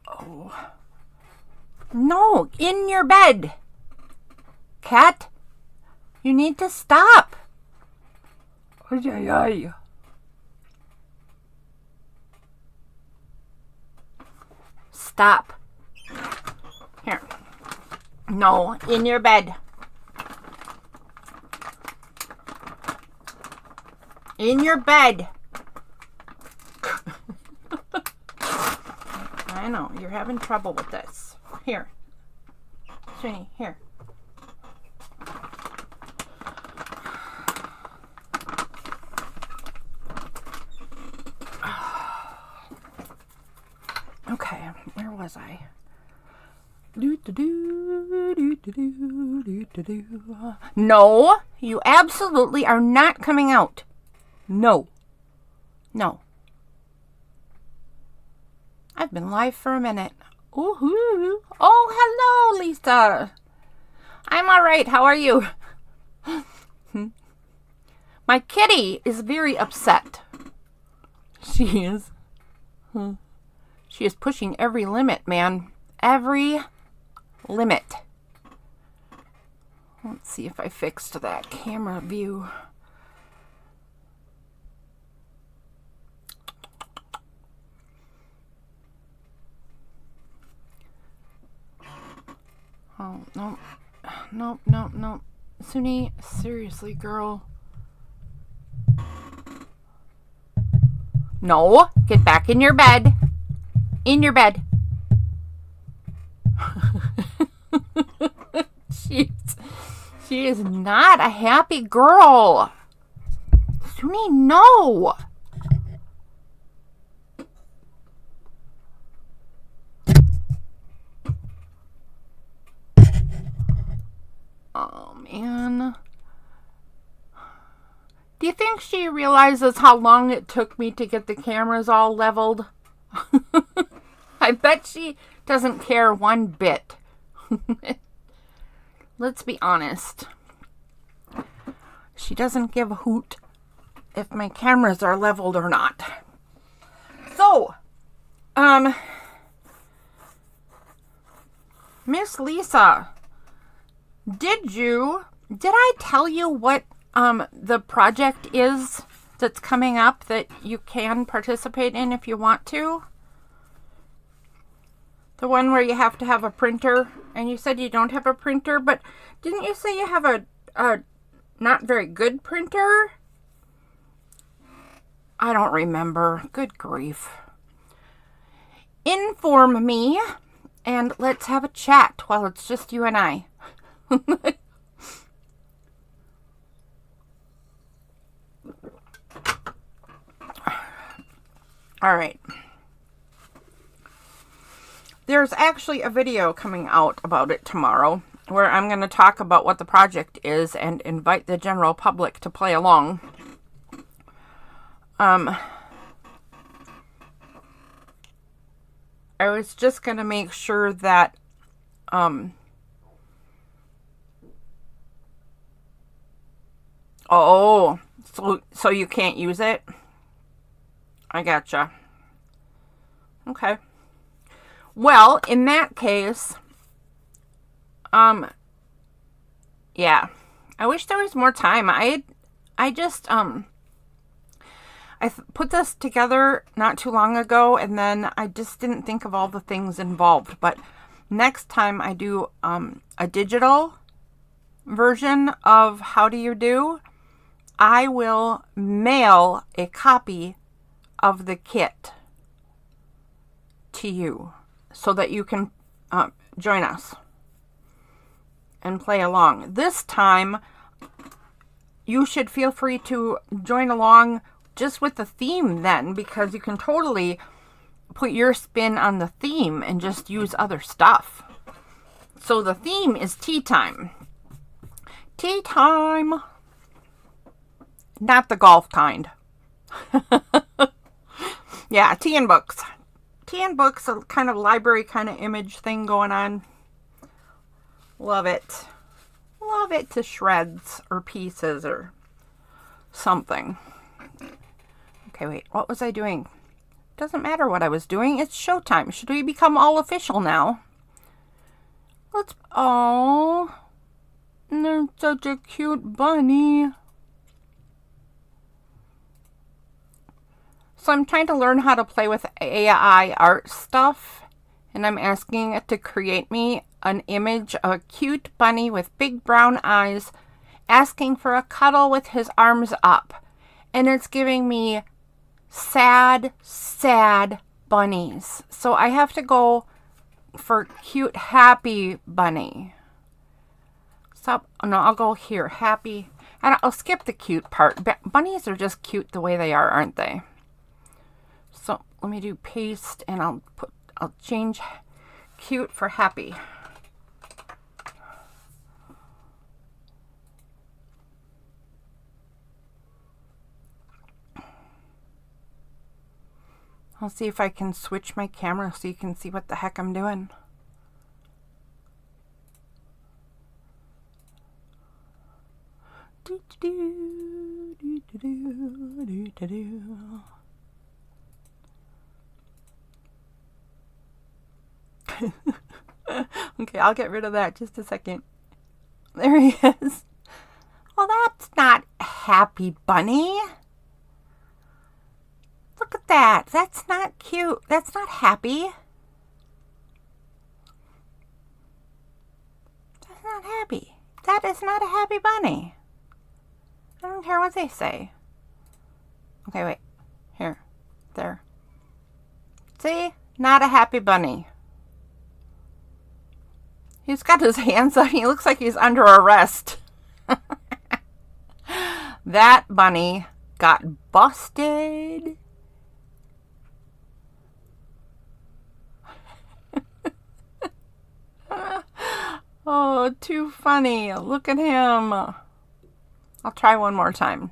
Oh. No, in your bed. Cat, you need to stop. Stop. Here. No, in your bed. In your bed. I know, you're having trouble with this. Here. Sweetie, here. Okay, where was I? No, you absolutely are not coming out. No. No. I've been live for a minute. Ooh-hoo. Oh, hello, Lisa. I'm all right. How are you? My kitty is very upset. She is. She is pushing every limit, man. Every limit. Let's see if I fixed that camera view. Oh, no. Nope, nope, nope. Suni, seriously, girl. No, get back in your bed. In your bed. She is not a happy girl. Suni, no. Oh, man. Do you think she realizes how long it took me to get the cameras all leveled? I bet she doesn't care one bit. Let's be honest. She doesn't give a hoot if my cameras are leveled or not. So, Miss Lisa, did I tell you what the project is that's coming up that you can participate in if you want to? The one where you have to have a printer, and you said you don't have a printer, but didn't you say you have a not very good printer? I don't remember. Good grief. Inform me, and let's have a chat while it's just you and I. All right. There's actually a video coming out about it tomorrow where I'm going to talk about what the project is and invite the general public to play along. I was just going to make sure that oh, so you can't use it? I gotcha. Okay. Well, in that case, yeah. I wish there was more time. I just, I put this together not too long ago, and then I just didn't think of all the things involved. But next time I do a digital version of How Do You Do, I will mail a copy of the kit to you so that you can join us and play along. This time, you should feel free to join along just with the theme then, because you can totally put your spin on the theme and just use other stuff. So the theme is tea time. Tea time! Not the golf kind. Yeah, tea and books. Tea and books, a kind of library kind of image thing going on. Love it. Love it to shreds or pieces or something. Okay, wait. What was I doing? Doesn't matter what I was doing. It's showtime. Should we become all official now? Oh, they're such a cute bunny. So I'm trying to learn how to play with AI art stuff, and I'm asking it to create me an image of a cute bunny with big brown eyes asking for a cuddle with his arms up. And it's giving me sad, sad bunnies. So I have to go for cute, happy bunny. Stop. No, I'll go here. Happy. And I'll skip the cute part. Bunnies are just cute the way they are, aren't they? So let me do paste, and I'll change cute for happy. I'll see if I can switch my camera so you can see what the heck I'm doing. Okay, I'll get rid of that just a second. There he is. Well, that's not Happy Bunny. Look at that. That's not cute. That's not happy. That's not happy. That is not a happy bunny. I don't care what they say. Okay, wait. Here. There. See? Not a happy bunny. He's got his hands up. He looks like he's under arrest. That bunny got busted. Oh, too funny. Look at him. I'll try one more time.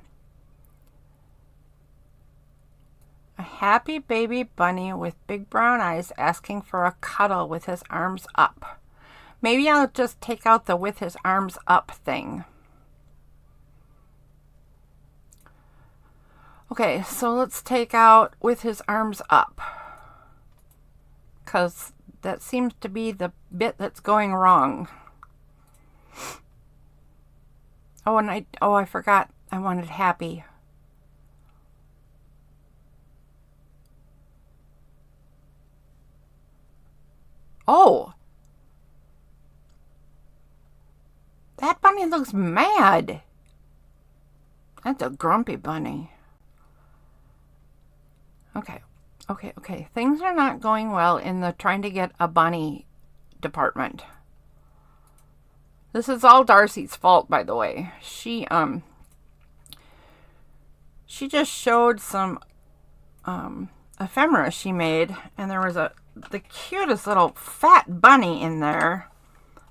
A happy baby bunny with big brown eyes asking for a cuddle with his arms up. Maybe I'll just take out the with his arms up thing. Okay, so let's take out with his arms up, because that seems to be the bit that's going wrong. Oh, and I forgot I wanted happy. Oh, that bunny looks mad. That's a grumpy bunny. Okay. Things are not going well in the trying to get a bunny department. This is all Darcy's fault, by the way. She just showed some ephemera she made, and there was the cutest little fat bunny in there.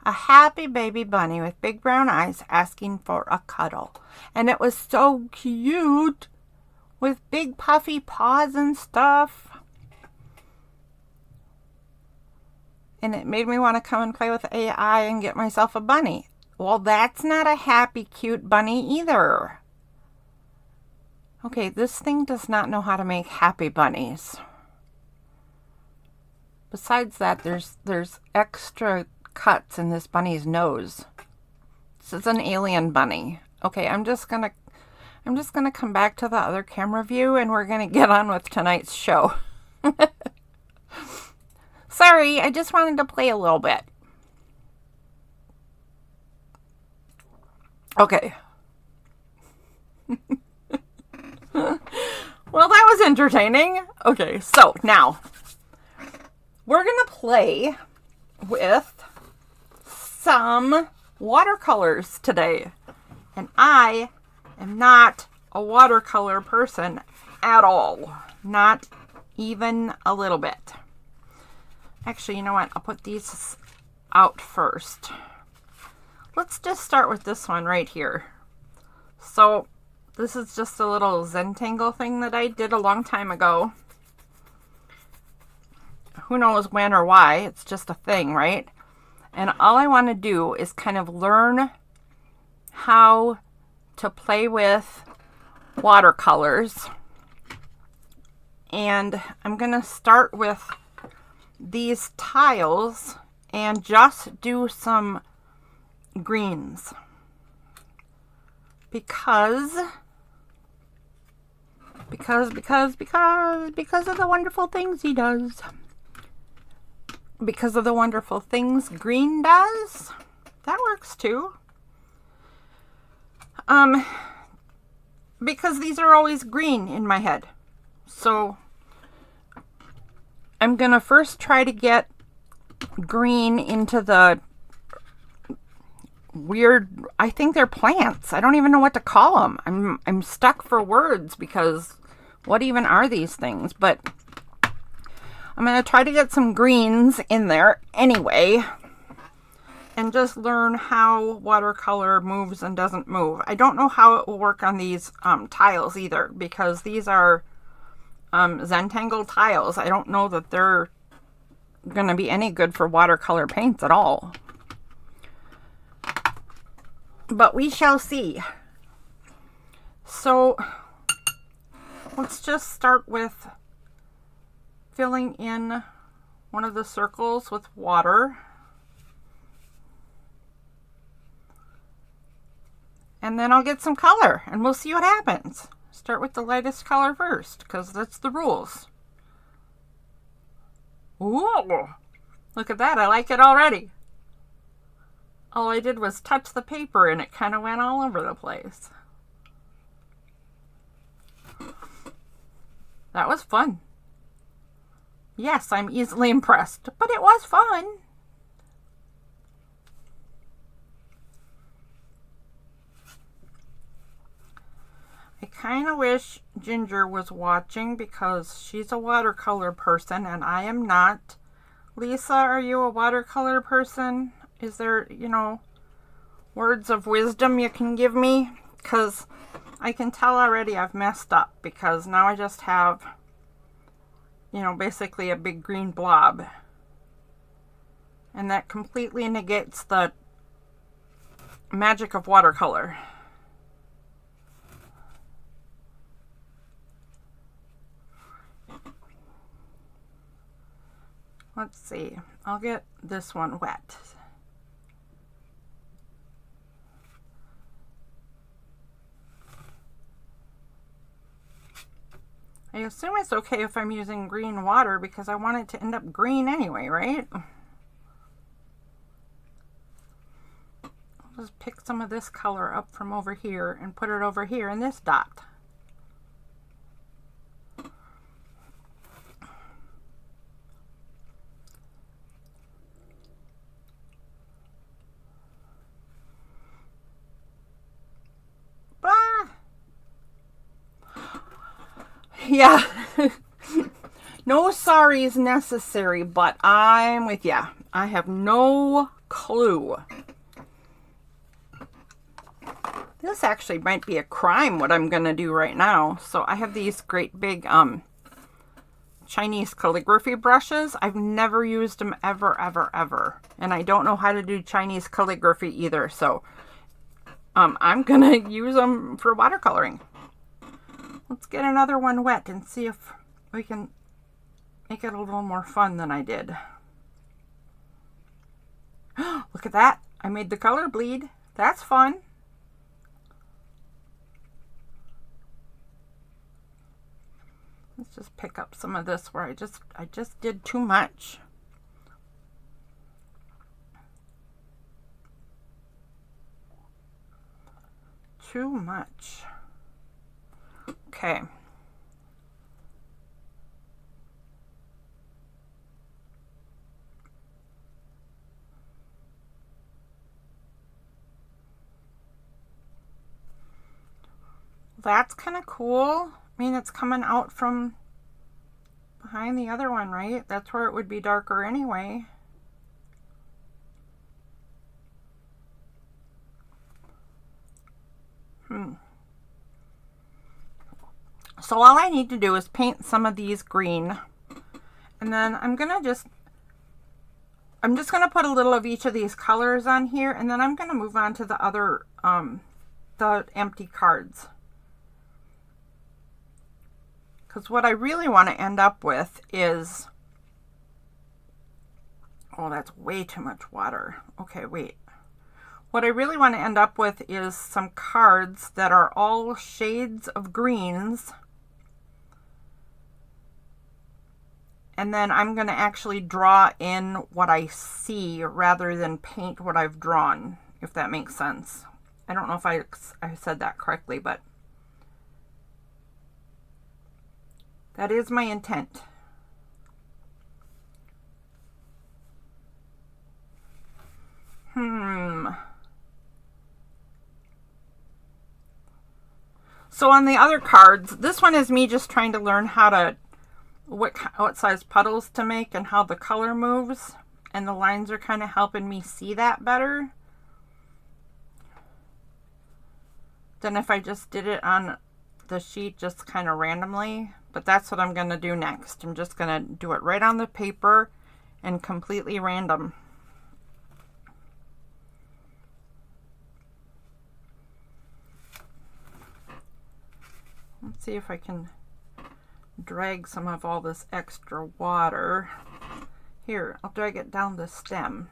A happy baby bunny with big brown eyes asking for a cuddle. And it was so cute, with big puffy paws and stuff. And it made me want to come and play with AI and get myself a bunny. Well, that's not a happy, cute bunny either. Okay, this thing does not know how to make happy bunnies. Besides that, there's extra cuts in this bunny's nose. This is an alien bunny. Okay, I'm just gonna come back to the other camera view, and we're gonna get on with tonight's show. Sorry, I just wanted to play a little bit. Okay. Well, that was entertaining. Okay, so now we're gonna play with some watercolors today. And I am not a watercolor person at all. Not even a little bit. Actually, you know what? I'll put these out first. Let's just start with this one right here. So this is just a little Zentangle thing that I did a long time ago. Who knows when or why? It's just a thing, right? And all I want to do is kind of learn how to play with watercolors And I'm going to start with these tiles and just do some greens because of the wonderful things he does. Because of the wonderful things green does. That works too. Because these are always green in my head. So I'm gonna first try to get green into the weird, I think they're plants. I don't even know what to call them. I'm stuck for words because what even are these things? But I'm going to try to get some greens in there anyway and just learn how watercolor moves and doesn't move. I don't know how it will work on these tiles either because these are Zentangle tiles. I don't know that they're going to be any good for watercolor paints at all. But we shall see. So let's just start with filling in one of the circles with water. And then I'll get some color and we'll see what happens. Start with the lightest color first because that's the rules. Ooh, look at that. I like it already. All I did was touch the paper and it kind of went all over the place. That was fun. Yes, I'm easily impressed, but it was fun. I kind of wish Ginger was watching because she's a watercolor person and I am not. Lisa, are you a watercolor person? Is there, words of wisdom you can give me? Because I can tell already I've messed up because now I just have, basically a big green blob. And that completely negates the magic of watercolor. Let's see. I'll get this one wet. I assume it's okay if I'm using green water because I want it to end up green anyway, right? I'll just pick some of this color up from over here and put it over here in this dot. Yeah, no sorries necessary, but I'm with ya. I have no clue. This actually might be a crime, what I'm going to do right now. So I have these great big Chinese calligraphy brushes. I've never used them ever, ever, ever. And I don't know how to do Chinese calligraphy either. So I'm going to use them for watercoloring. Let's get another one wet and see if we can make it a little more fun than I did. Look at that. I made the color bleed. That's fun. Let's just pick up some of this where I just did too much. Too much. Okay. That's kind of cool. I mean, it's coming out from behind the other one, right? That's where it would be darker anyway. So all I need to do is paint some of these green. And then I'm just gonna put a little of each of these colors on here, and then I'm gonna move on to the other, the empty cards. Because what I really want to end up with is, oh, that's way too much water. Okay, wait. What I really want to end up with is some cards that are all shades of greens. And then I'm going to actually draw in what I see rather than paint what I've drawn, if that makes sense. I don't know if I said that correctly, but that is my intent. So on the other cards, this one is me just trying to learn how to, what size puddles to make and how the color moves. And the lines are kind of helping me see that better than if I just did it on the sheet just kind of randomly. But that's what I'm going to do next. I'm just going to do it right on the paper and completely random. Let's see if I can drag some of all this extra water. Here, I'll drag it down the stem.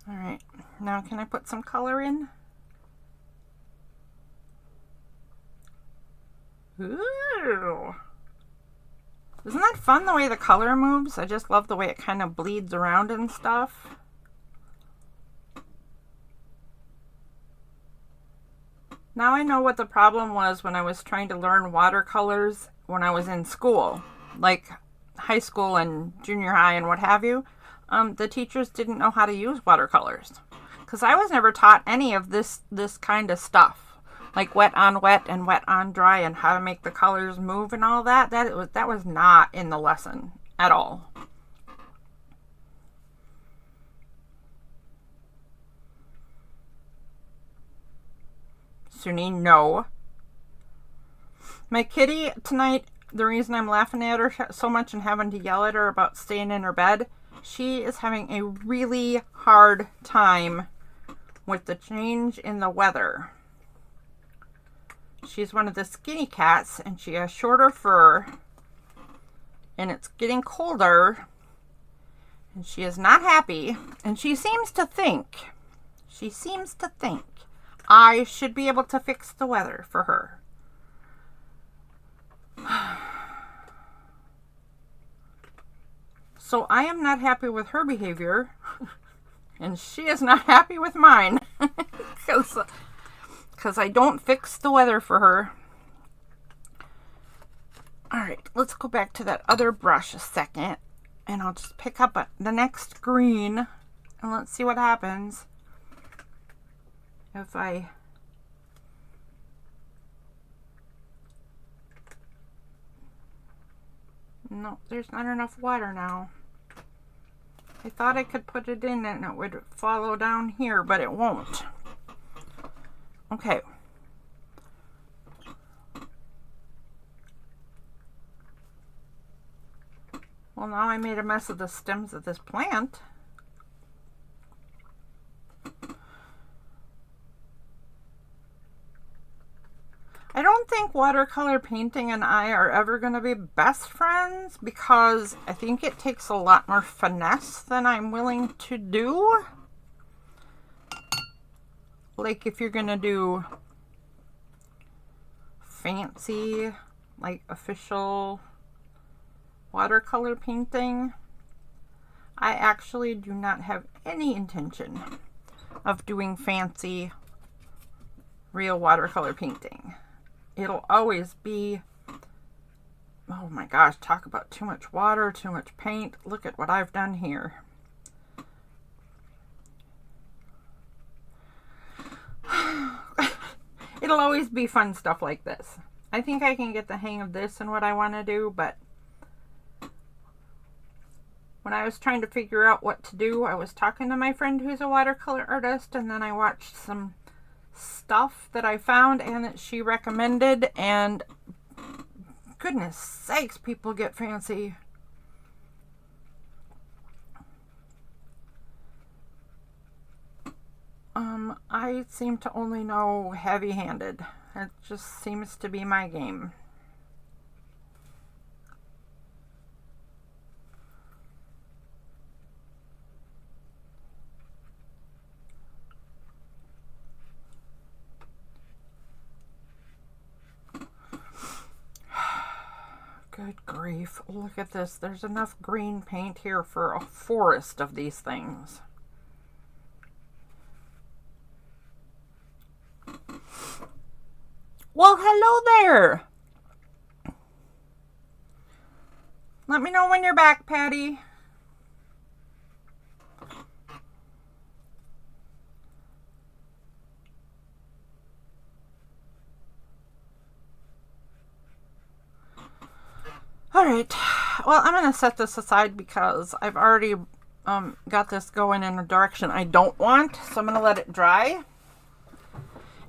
All right, now can I put some color in? Ooh. Isn't that fun the way the color moves? I just love the way it kind of bleeds around and stuff. Now I know what the problem was when I was trying to learn watercolors when I was in school, like high school and junior high and what have you. The teachers didn't know how to use watercolors because I was never taught any of this kind of stuff. Like wet on wet and wet on dry and how to make the colors move and all that. That was not in the lesson at all. Suni, no. My kitty tonight, the reason I'm laughing at her so much and having to yell at her about staying in her bed, she is having a really hard time with the change in the weather. She's one of the skinny cats and she has shorter fur and it's getting colder and she is not happy and she seems to think I should be able to fix the weather for her. So I am not happy with her behavior and she is not happy with mine because I don't fix the weather for her. All right, let's go back to that other brush a second and I'll just pick up the next green and let's see what happens if I no, there's not enough water now. I thought I could put it in and it would follow down here, but it won't. Okay. Well, now I made a mess of the stems of this plant. I don't think watercolor painting and I are ever going to be best friends because I think it takes a lot more finesse than I'm willing to do. Like if you're going to do fancy, like official watercolor painting, I actually do not have any intention of doing fancy real watercolor painting. It'll always be, oh my gosh, talk about too much water, too much paint. Look at what I've done here. It'll always be fun stuff like this. I think I can get the hang of this and what I want to do, but when I was trying to figure out what to do, I was talking to my friend who's a watercolor artist, and then I watched some stuff that I found and that she recommended, and goodness sakes, people get fancy. I seem to only know heavy-handed. It just seems to be my game. Good grief. Look at this. There's enough green paint here for a forest of these things. Well, hello there. Let me know when you're back, Patty. All right, well, I'm going to set this aside because I've already got this going in a direction I don't want. So I'm going to let it dry.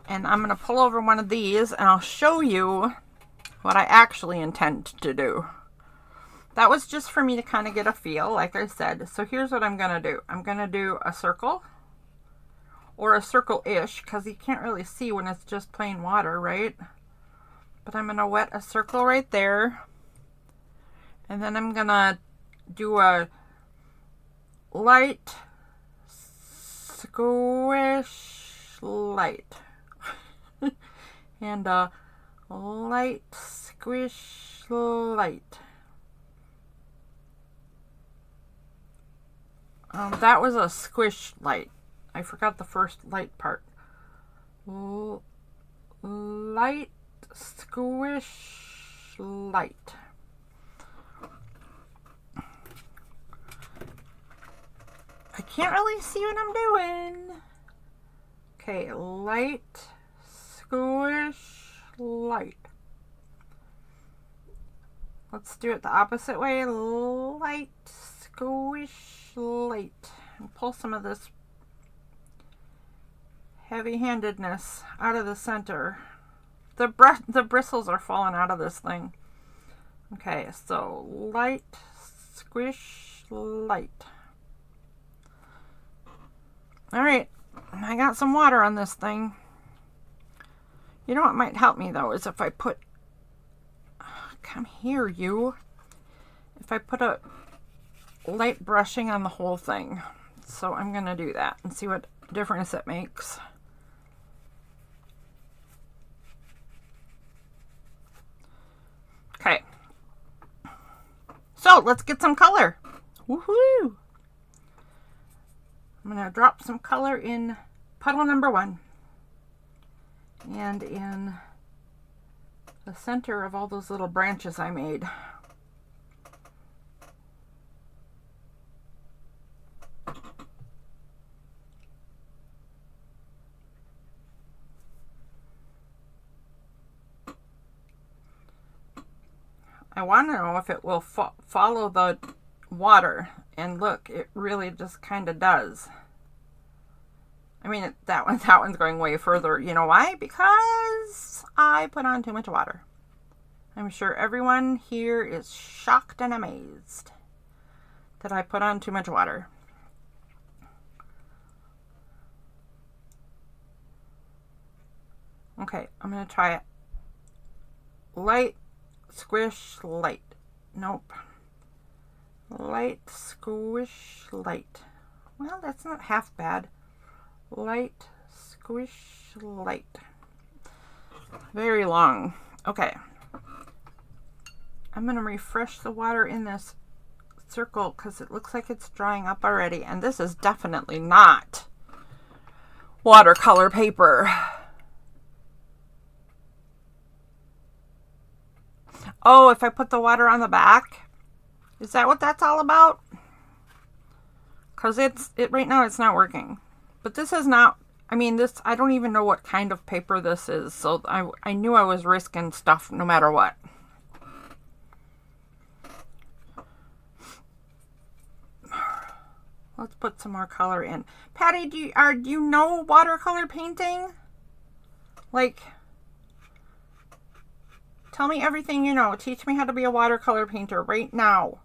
And I'm going to pull over one of these and I'll show you what I actually intend to do. That was just for me to kind of get a feel, like I said. So here's what I'm going to do. I'm going to do a circle, or a circle-ish, because you can't really see when it's just plain water, right? But I'm going to wet a circle right there. And then I'm going to do a light squish light. And a light squish light. That was a squish light. I forgot the first light part. Light squish light. I can't really see what I'm doing. Okay, light, squish, light. Let's do it the opposite way. Light, squish, light. And pull some of this heavy-handedness out of the center. The bristles are falling out of this thing. Okay, so light, squish, light. All right, I got some water on this thing. You know what might help me though is if I put, come here you, if I put a light brushing on the whole thing. So I'm going to do that and see what difference it makes. Okay, so let's get some color. Woohoo! I'm going to drop some color in puddle number 1 and in the center of all those little branches I made. I want to know if it will follow the water, and look, it really just kind of does. I mean, that one's going way further. You know why? Because I put on too much water. I'm sure everyone here is shocked and amazed that I put on too much water. Okay, I'm going to try it. Light, squish, light. Nope. Light, squish, light. Well, that's not half bad. Light, squish, light. Very long. Okay. I'm going to refresh the water in this circle because it looks like it's drying up already. And this is definitely not watercolor paper. Oh, if I put the water on the back? Is that what that's all about? Because right now it's not working. But this is not, I mean, this, I don't even know what kind of paper this is. So I knew I was risking stuff no matter what. Let's put some more color in. Patty, do you know watercolor painting? Like, tell me everything you know. Teach me how to be a watercolor painter right now.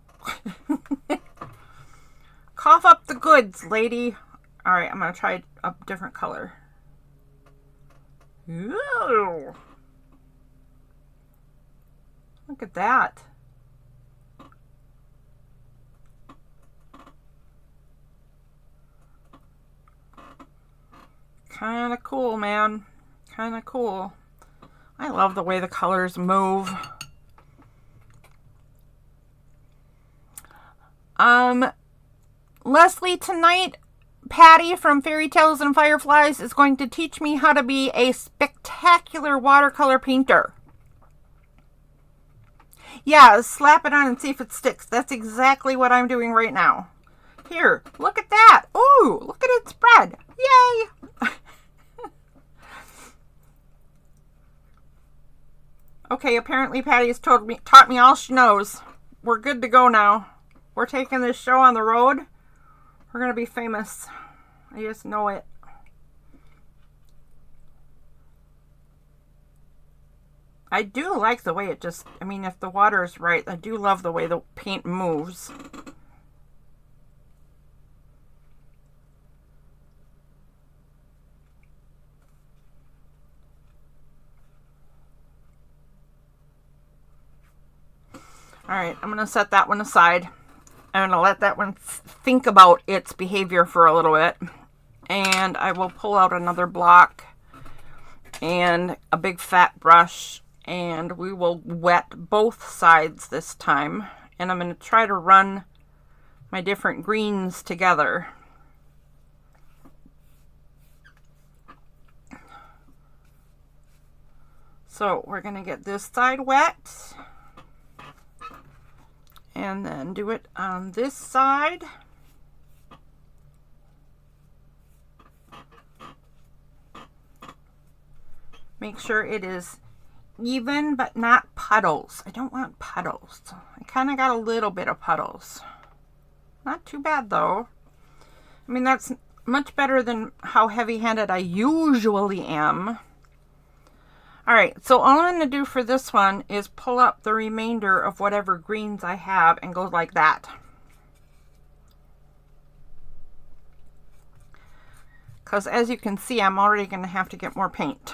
Cough up the goods, lady. All right, I'm going to try a different color. Ooh. Look at that. Kind of cool, man. Kind of cool. I love the way the colors move. Leslie, tonight, Patty from Fairy Tales and Fireflies is going to teach me how to be a spectacular watercolor painter. Yeah, slap it on and see if it sticks. That's exactly what I'm doing right now. Here, look at that. Ooh, look at it spread. Yay! Okay, apparently Patty has taught me all she knows. We're good to go now. We're taking this show on the road. We're going to be famous. I just know it. I do like the way it just, I mean, if the water is right, I do love the way the paint moves. All right, I'm going to set that one aside. I'm going to let that one think about its behavior for a little bit. And I will pull out another block and a big fat brush. And we will wet both sides this time. And I'm going to try to run my different greens together. So we're going to get this side wet. And then do it on this side. Make sure it is even, but not puddles. I don't want puddles. I kind of got a little bit of puddles. Not too bad though. I mean, that's much better than how heavy-handed I usually am. All right, so all I'm going to do for this one is pull up the remainder of whatever greens I have and go like that. Because as you can see, I'm already going to have to get more paint.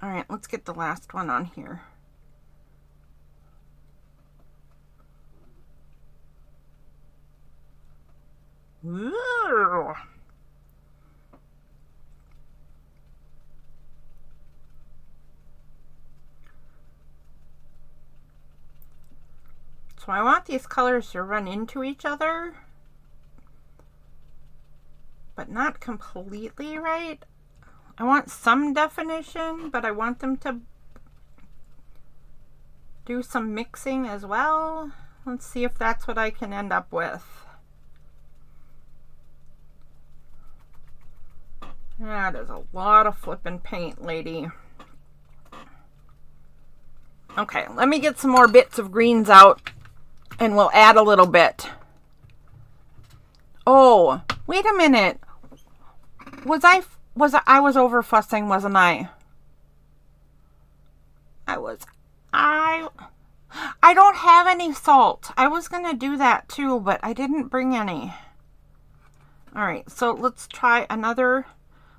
All right, let's get the last one on here. Ooh. So I want these colors to run into each other, but not completely right. I want some definition, but I want them to do some mixing as well. Let's see if that's what I can end up with. That is a lot of flippin' paint, lady. Okay, let me get some more bits of greens out and we'll add a little bit. Oh, wait a minute. I was over fussing, wasn't I? I don't have any salt. I was gonna do that too, but I didn't bring any. All right, so let's try another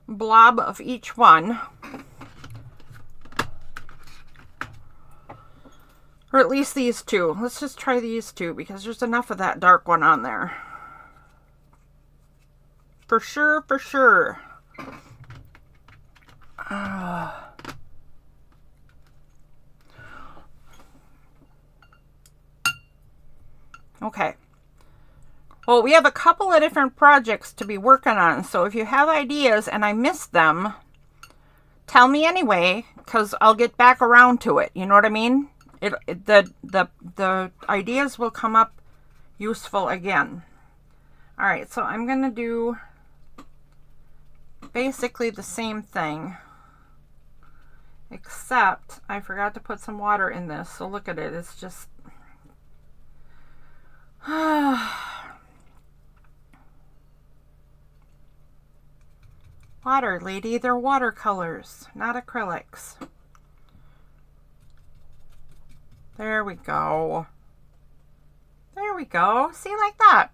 blob of each one. Or at least these two. Let's just try these two because there's enough of that dark one on there. For sure, for sure. Okay. Well, we have a couple of different projects to be working on, so if you have ideas and I missed them, tell me anyway, because I'll get back around to it. You know what I mean? The ideas will come up useful again. All right, so I'm going to do basically the same thing, except I forgot to put some water in this, so look at it. It's just... Water, lady. They're watercolors, not acrylics. There we go. There we go. See, like that.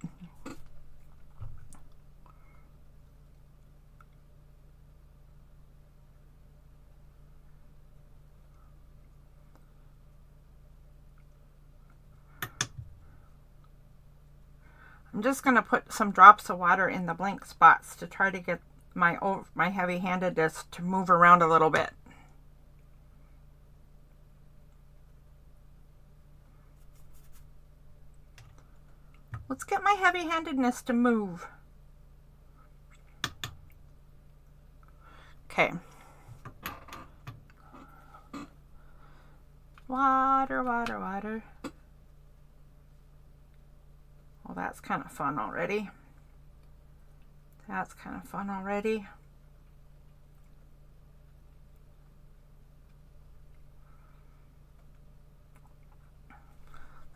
I'm just going to put some drops of water in the blank spots to try to get my heavy-handedness to move around a little bit. Let's get my heavy-handedness to move. Okay. Water, water, water. Well, that's kind of fun already. That's kind of fun already.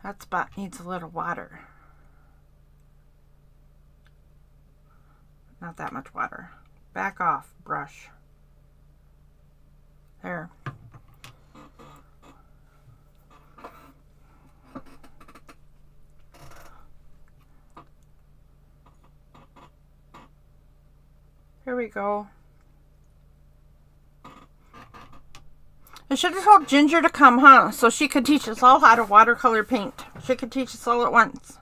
That spot needs a little water. Not that much water. Back off, brush. There. Here we go. I should have told Ginger to come, huh? So she could teach us all how to watercolor paint. She could teach us all at once.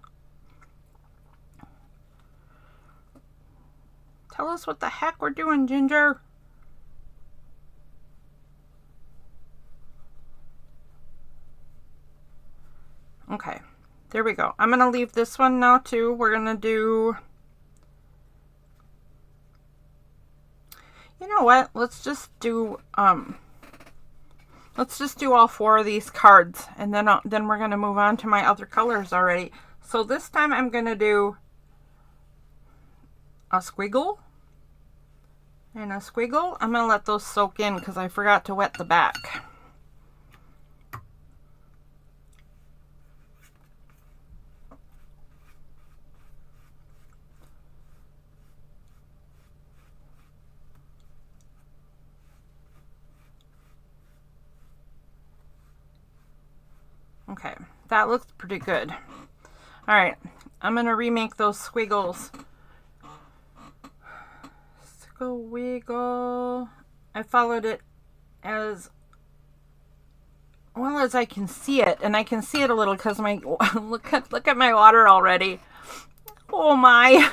Tell us what the heck we're doing, Ginger. Okay, there we go. I'm going to leave this one now too. We're going to do... You know what? Let's just do all 4 of these cards, and then we're going to move on to my other colors already. So this time I'm going to do a squiggle and a squiggle. I'm going to let those soak in because I forgot to wet the back. Okay, that looks pretty good. All right, I'm going to remake those squiggles. Squiggle. I followed it as well as I can see it, and I can see it a little because my look at my water already. Oh my.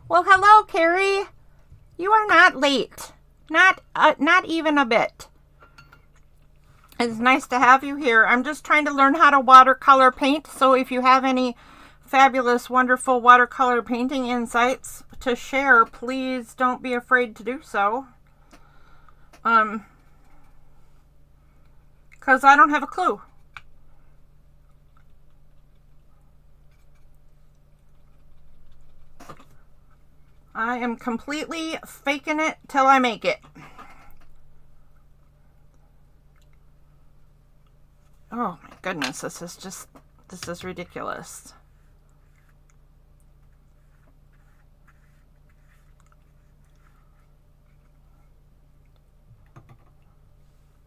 Well, hello, Carrie. You are not late. Not even a bit. It's nice to have you here. I'm just trying to learn how to watercolor paint. So if you have any fabulous, wonderful watercolor painting insights to share, please don't be afraid to do so. Because I don't have a clue. I am completely faking it till I make it. Oh my goodness, this is ridiculous.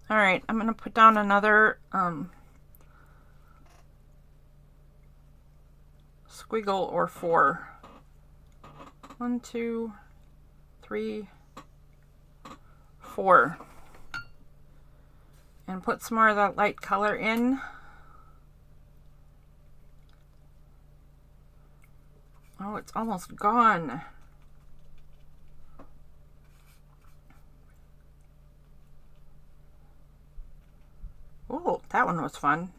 All right, I'm going to put down another squiggle or 4. 1, 2, 3, 4. And put some more of that light color in. Oh, it's almost gone. Oh, that one was fun.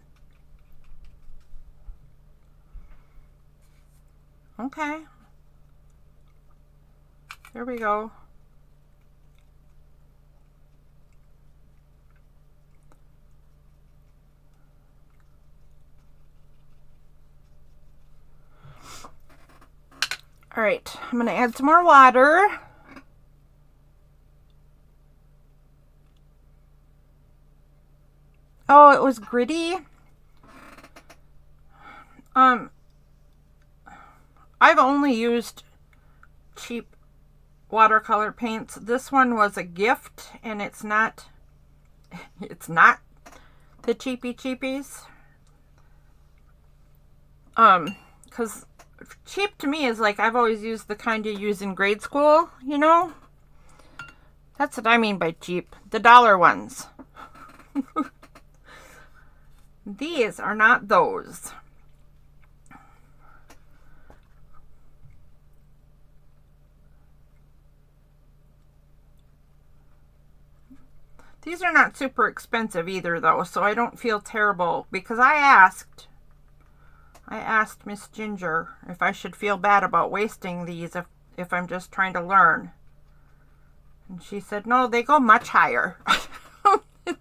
Okay. There we go. All right, I'm going to add some more water. Oh, it was gritty. I've only used cheap watercolor paints. This one was a gift, and it's not the cheapies. Because cheap to me is like, I've always used the kind you use in grade school, you know? That's what I mean by cheap. The dollar ones. These are not those. These are not super expensive either, though, so I don't feel terrible, because I asked Miss Ginger if I should feel bad about wasting these if I'm just trying to learn. And she said, no, they go much higher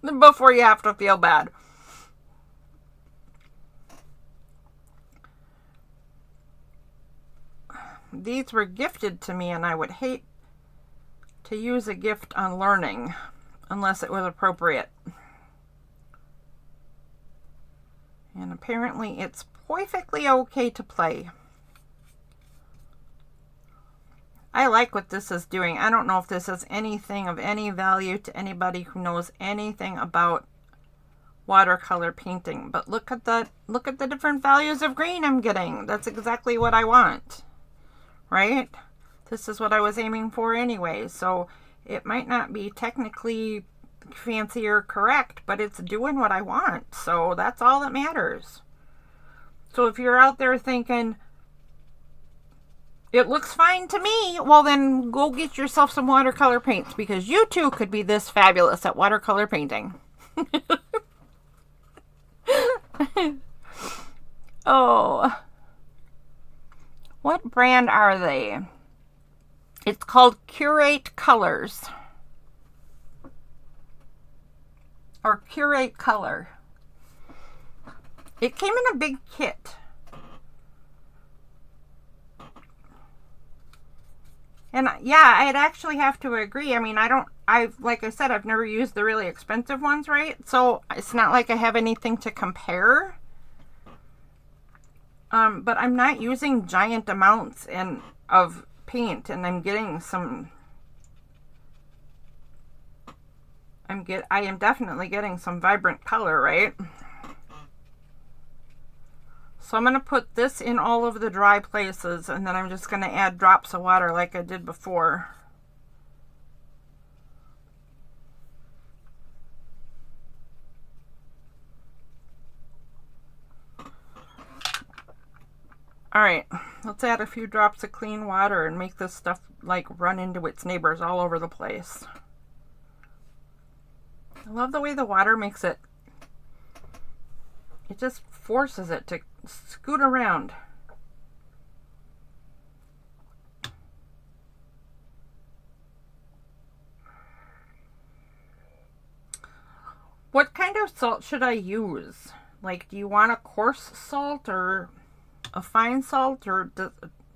before you have to feel bad. These were gifted to me, and I would hate to use a gift on learning unless it was appropriate. And apparently it's perfectly okay to play. I like what this is doing. I don't know if this is anything of any value to anybody who knows anything about watercolor painting, but look at the different values of green I'm getting. That's exactly what I want, right? This is what I was aiming for anyway, so it might not be technically fancy or correct, but it's doing what I want, so that's all that matters. So if you're out there thinking, it looks fine to me, well then go get yourself some watercolor paints, because you too could be this fabulous at watercolor painting. Oh. What brand are they? It's called Curate Colors. Or Curate Color. It came in a big kit. And yeah, I'd actually have to agree. I mean, like I said, I've never used the really expensive ones, right? So it's not like I have anything to compare. But I'm not using giant amounts of paint, and I'm getting some. I am definitely getting some vibrant color, right? So I'm going to put this in all of the dry places, and then I'm just going to add drops of water like I did before. All right, let's add a few drops of clean water and make this stuff like run into its neighbors all over the place. I love the way the water makes it. It just forces it to scoot around. What kind of salt should I use? Like, do you want a coarse salt or a fine salt, or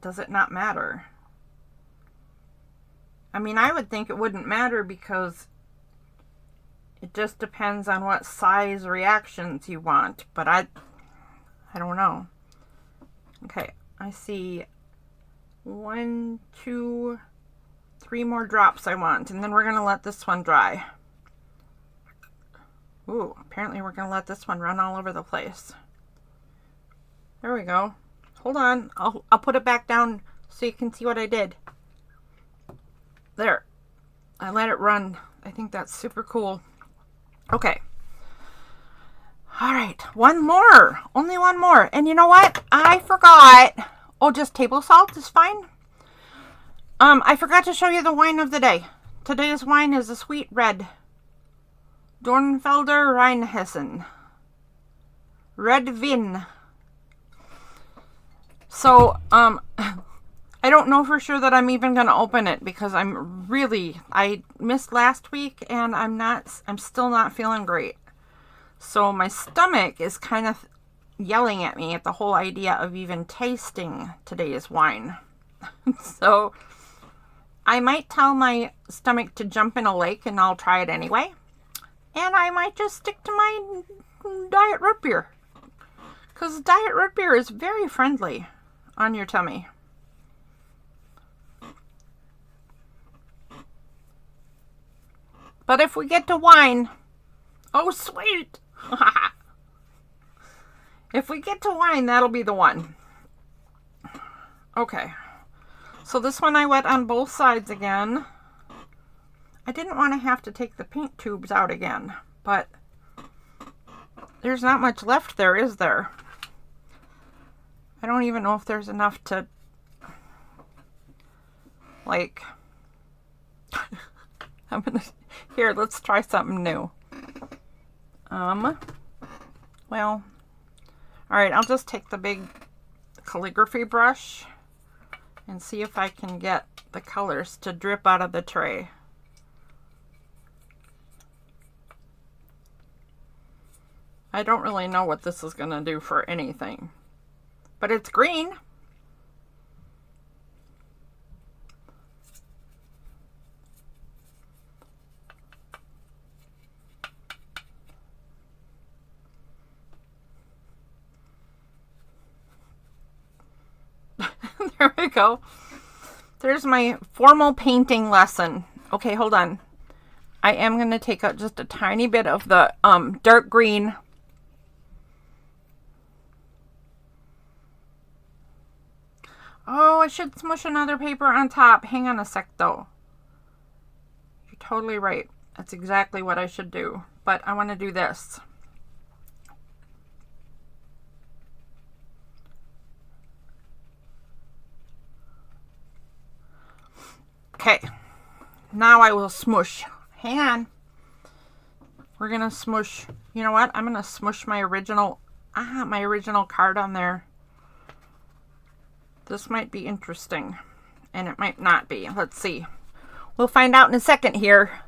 does it not matter? I mean, I would think it wouldn't matter, because it just depends on what size reactions you want, but I don't know. Okay, I see 1, 2, 3 more drops I want, and then we're going to let this one dry. Ooh, apparently we're going to let this one run all over the place. There we go. Hold on, I'll put it back down so you can see what I did. There, I let it run. I think that's super cool. Okay. All right, one more. Only one more. And you know what? I forgot. Oh, just table salt is fine. I forgot to show you the wine of the day. Today's wine is a sweet red. Dornfelder Rheinhessen. Red Vin. So, I don't know for sure that I'm even going to open it, because I missed last week, and I'm still not feeling great. So my stomach is kind of yelling at me at the whole idea of even tasting today's wine. So I might tell my stomach to jump in a lake, and I'll try it anyway. And I might just stick to my diet root beer, because diet root beer is very friendly on your tummy. But if we get to wine, oh sweet. If we get to wine, that'll be the one. Okay. So this one I wet on both sides again. I didn't want to have to take the paint tubes out again, but there's not much left there, is there? I don't even know if there's enough to, like, here, let's try something new. Well, all right, I'll just take the big calligraphy brush and see if I can get the colors to drip out of the tray. I don't really know what this is going to do for anything, but it's green. There we go. There's my formal painting lesson. Okay, hold on. I am going to take out just a tiny bit of the dark green. Oh, I should smush another paper on top. Hang on a sec, though. You're totally right. That's exactly what I should do. But I want to do this. Okay, now I will smush. Hang on. We're gonna smush. You know what? I'm gonna smush my original card on there. This might be interesting, and it might not be. Let's see. We'll find out in a second here.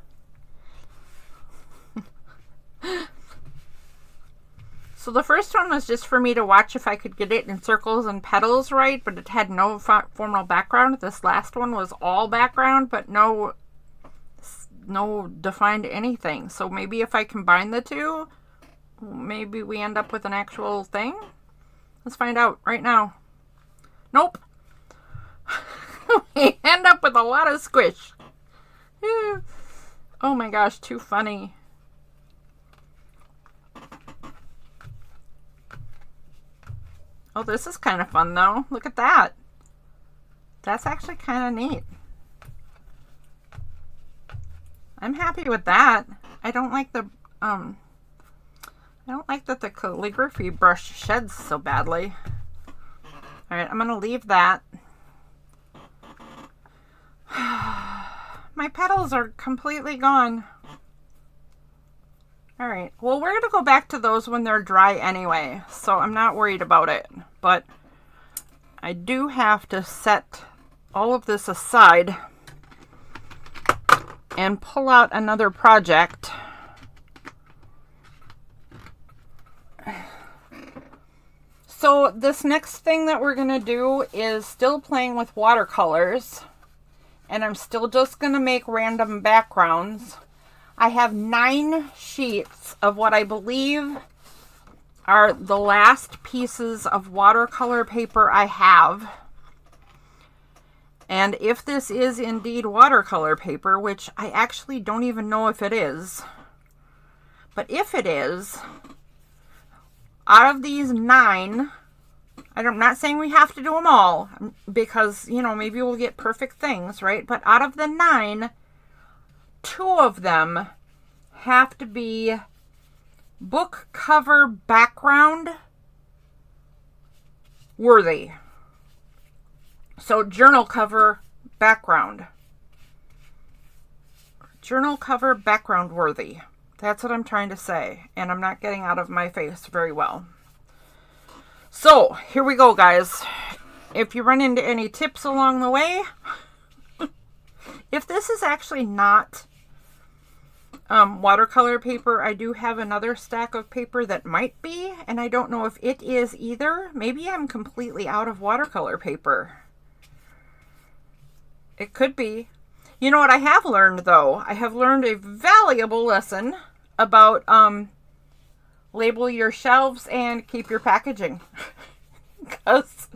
So the first one was just for me to watch if I could get it in circles and petals right, but it had no formal background. This last one was all background, but no defined anything. So maybe if I combine the two, maybe we end up with an actual thing. Let's find out right now. Nope. We end up with a lot of squish. Oh my gosh, too funny. Oh, this is kind of fun, though. Look at that. That's actually kind of neat. I'm happy with that. I don't like the, I don't like that the calligraphy brush sheds so badly. All right, I'm going to leave that. My petals are completely gone. All right, well, we're going to go back to those when they're dry anyway, so I'm not worried about it. But I do have to set all of this aside and pull out another project. So this next thing that we're going to do is still playing with watercolors, and I'm still just going to make random backgrounds. I have 9 sheets of what I believe are the last pieces of watercolor paper I have. And if this is indeed watercolor paper, which I actually don't even know if it is, but if it is, out of these 9, I'm not saying we have to do them all, because, you know, maybe we'll get perfect things, right? But out of the 9, 2 of them have to be book cover background worthy. So journal cover background. Journal cover background worthy. That's what I'm trying to say. And I'm not getting out of my face very well. So here we go, guys. If you run into any tips along the way, if this is actually not watercolor paper, I do have another stack of paper that might be, and I don't know if it is either. Maybe I'm completely out of watercolor paper. It could be. You know what I have learned, though? I have learned a valuable lesson about label your shelves and keep your packaging. Because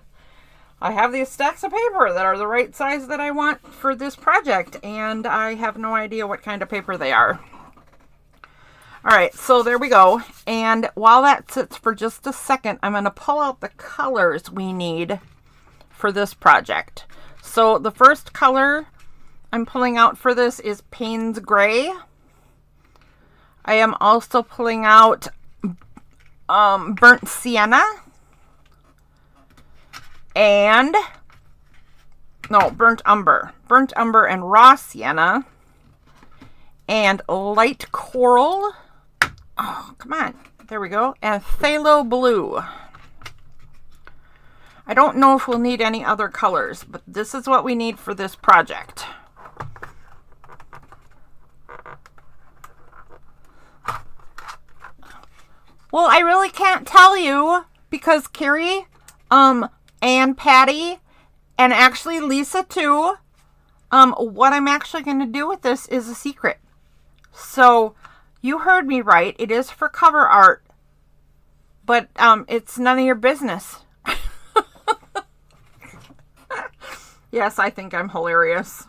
I have these stacks of paper that are the right size that I want for this project, and I have no idea what kind of paper they are. All right, so there we go. And while that sits for just a second, I'm going to pull out the colors we need for this project. So the first color I'm pulling out for this is Payne's Gray. I am also pulling out Burnt Sienna. And, no, Burnt Umber. Burnt Umber and Raw Sienna. And Light Coral. Oh, come on. There we go. And Phthalo Blue. I don't know if we'll need any other colors, but this is what we need for this project. Well, I really can't tell you because Carrie, and Patty, and actually Lisa too, what I'm actually going to do with this is a secret. So you heard me right. It is for cover art, but it's none of your business. Yes, I think I'm hilarious.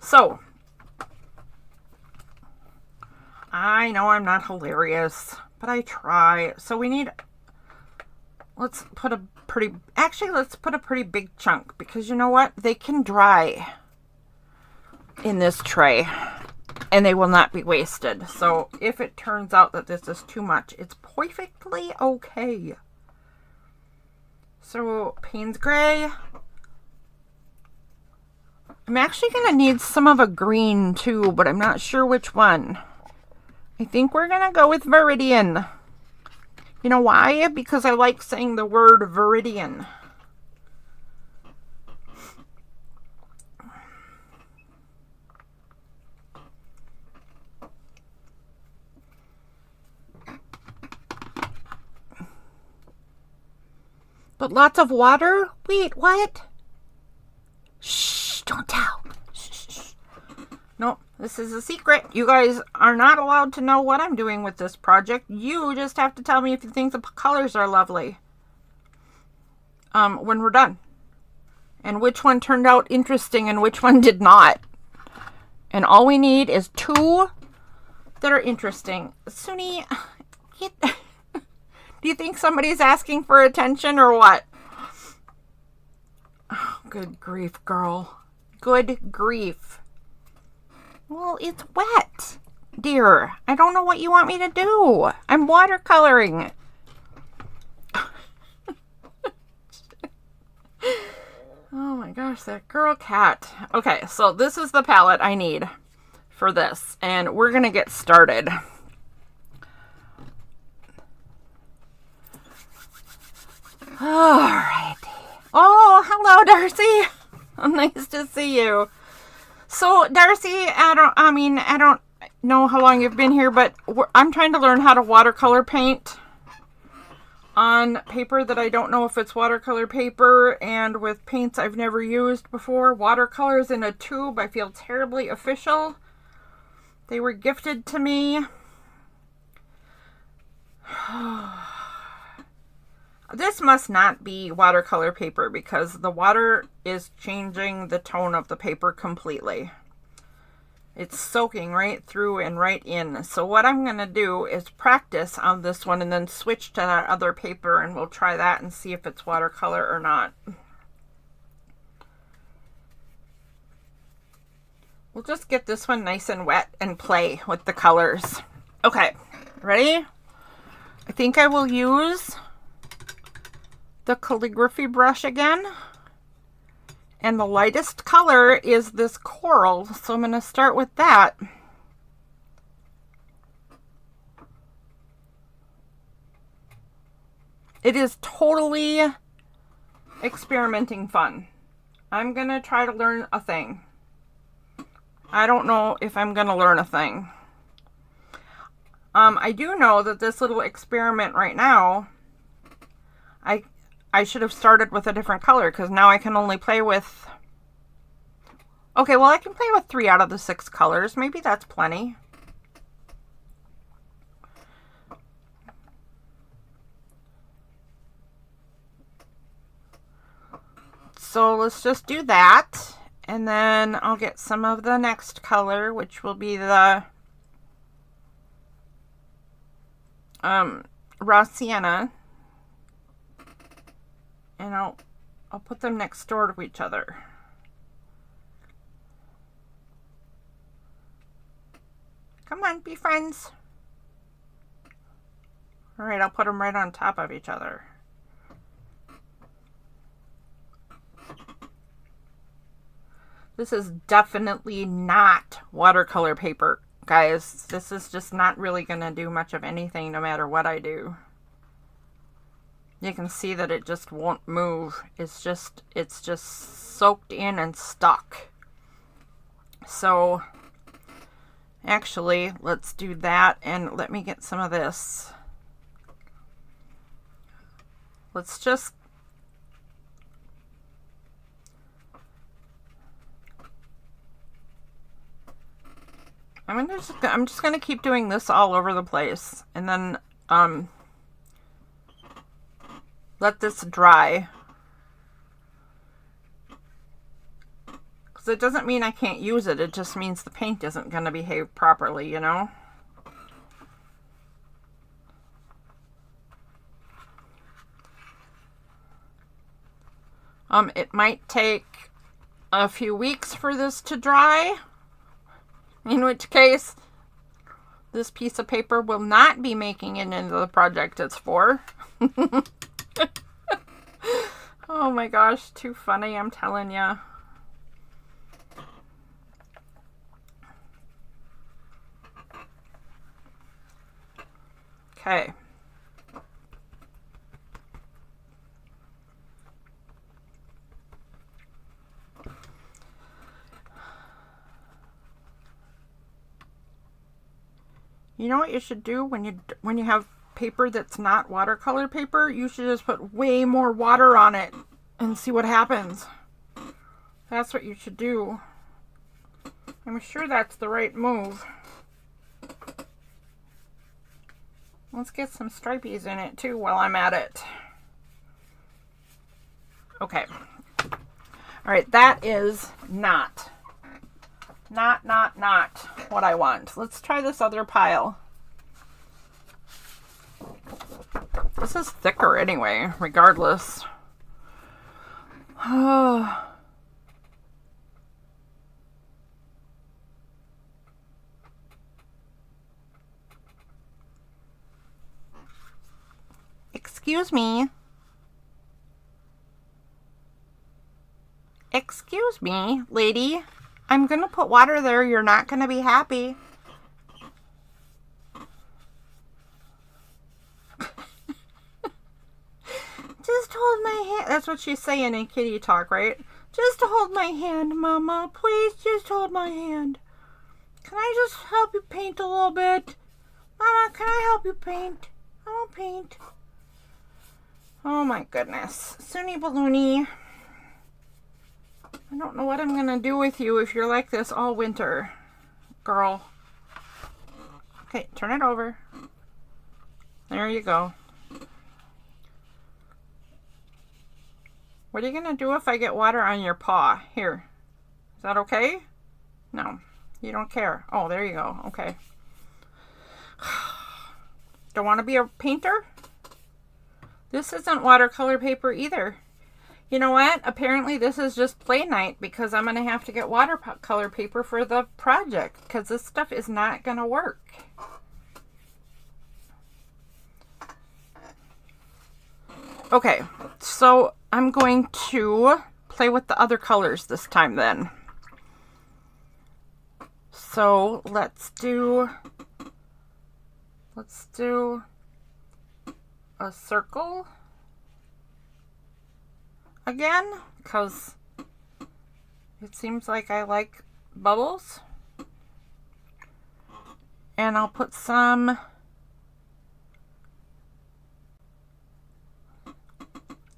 So I know I'm not hilarious, but I try. So we need, let's put a pretty big chunk, because you know what? They can dry in this tray and they will not be wasted. So if it turns out that this is too much, it's perfectly okay. So Payne's Gray. I'm actually going to need some of a green too, but I'm not sure which one. I think we're going to go with Viridian. You know why? Because I like saying the word Viridian. But lots of water? Wait, what? Shh, don't tell. Shh, shh, shh. Nope, this is a secret. You guys are not allowed to know what I'm doing with this project. You just have to tell me if you think the colors are lovely. When we're done. And which one turned out interesting and which one did not. And all we need is 2 that are interesting. Suni, do you think somebody's asking for attention or what? Oh, good grief, girl. Good grief. Well, it's wet, dear. I don't know what you want me to do. I'm watercoloring. Oh my gosh, that girl cat. Okay, so this is the palette I need for this, and we're going to get started. All right. Oh, hello, Darcy. Nice to see you. So, Darcy, I don't know how long you've been here, but I'm trying to learn how to watercolor paint on paper that I don't know if it's watercolor paper, and with paints I've never used before. Watercolors in a tube. I feel terribly official. They were gifted to me. This must not be watercolor paper because the water is changing the tone of the paper completely. It's soaking right through and right in. So what I'm going to do is practice on this one and then switch to that other paper, and we'll try that and see if it's watercolor or not. We'll just get this one nice and wet and play with the colors. Okay, ready? I think I will use the calligraphy brush again. And the lightest color is this coral, so I'm going to start with that. It is totally experimenting fun. I'm going to try to learn a thing. I don't know if I'm going to learn a thing. I do know that this little experiment right now, I should have started with a different color, because now I can only play with... Okay, well, I can play with 3 out of the 6 colors. Maybe that's plenty. so let's just do that. And then I'll get some of the next color, which will be the raw sienna. And I'll put them next door to each other. Come on, be friends. All right, I'll put them right on top of each other. This is definitely not watercolor paper, guys. This is just not really going to do much of anything no matter what I do. You can see that it just won't move. It's just soaked in and stuck. So actually, let's do that, and let me get some of this. Let's just I'm just gonna keep doing this all over the place, and then let this dry. Because it doesn't mean I can't use it, it just means the paint isn't gonna behave properly, you know? It might take a few weeks for this to dry, in which case this piece of paper will not be making it into the project it's for. Oh my gosh, too funny, I'm telling ya. Okay. You know what you should do when you have paper that's not watercolor paper? You should just put way more water on it and see what happens. That's what you should do. I'm sure that's the right move. Let's get some stripies in it too while I'm at it. Okay. All right, that is not what I want. Let's try this other pile. This is thicker anyway, regardless. Oh. Excuse me. Excuse me, lady. I'm gonna put water there. You're not gonna be happy. Just hold my hand. That's what she's saying in kitty talk, right? Just hold my hand, Mama. Please just hold my hand. Can I just help you paint a little bit? Mama, can I help you paint? I want paint. Oh my goodness. Soonie Balloony. I don't know what I'm gonna do with you if you're like this all winter, girl. Okay, turn it over. There you go. What are you gonna do if I get water on your paw? Here. Is that okay? No, you don't care. Oh, there you go. Okay. Don't want to be a painter? This isn't watercolor paper either. You know what? Apparently this is just play night because I'm going to have to get watercolor paper for the project because this stuff is not going to work. Okay, so I'm going to play with the other colors this time then. So let's do a circle again, because it seems like I like bubbles. And I'll put some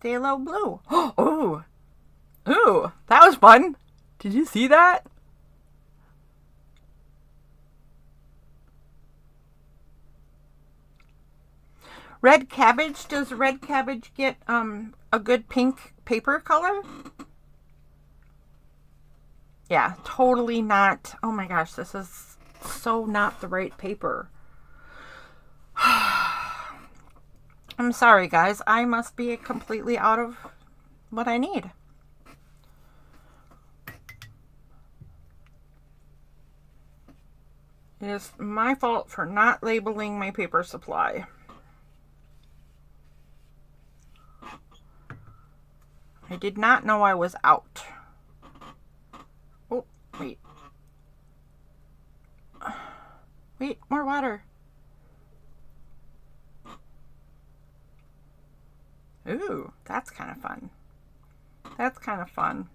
phthalo blue. Oh, ooh, that was fun. Did you see that? Red cabbage. Does red cabbage get a good pink paper color? Yeah, totally not. Oh my gosh, this is so not the right paper. I'm sorry, guys. I must be completely out of what I need. It is my fault for not labeling my paper supply. I did not know I was out. Oh, wait. Wait, more water. Ooh, that's kind of fun. That's kind of fun.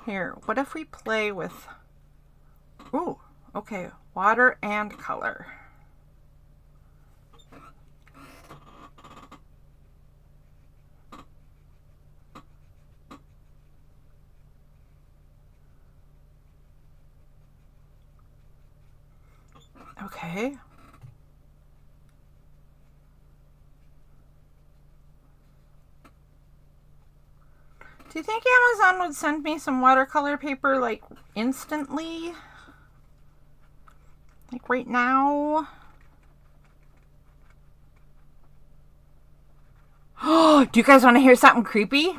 Here, what if we play with... Ooh, okay, water and color. Okay. Do you think Amazon would send me some watercolor paper like instantly? Like right now? Oh, do you guys want to hear something creepy?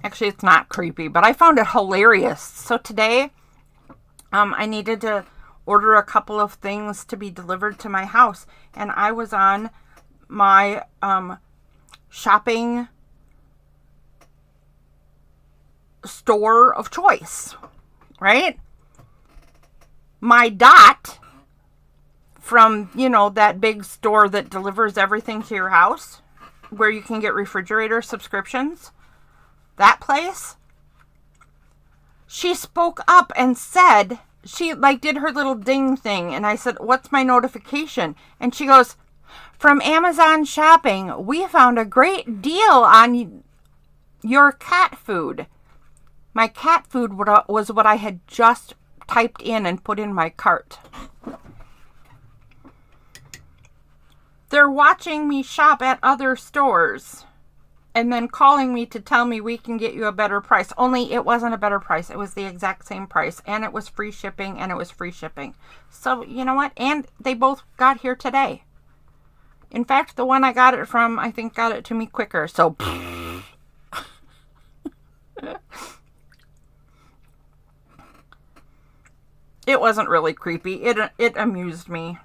Actually, it's not creepy, but I found it hilarious. So today, I needed to order a couple of things to be delivered to my house, and I was on my shopping store of choice, right? My Dot from, you know, that big store that delivers everything to your house, where you can get refrigerator subscriptions, that place, she spoke up and said, she like did her little ding thing, and I said, what's my notification? And she goes, from Amazon shopping, we found a great deal on your cat food. My cat food was what I had just typed in and put in my cart. They're watching me shop at other stores and then calling me to tell me we can get you a better price. Only it wasn't a better price. It was the exact same price, and it was free shipping, and it was free shipping. So, you know what? And they both got here today. In fact, the one I got it from, I think got it to me quicker. So, it wasn't really creepy. It amused me.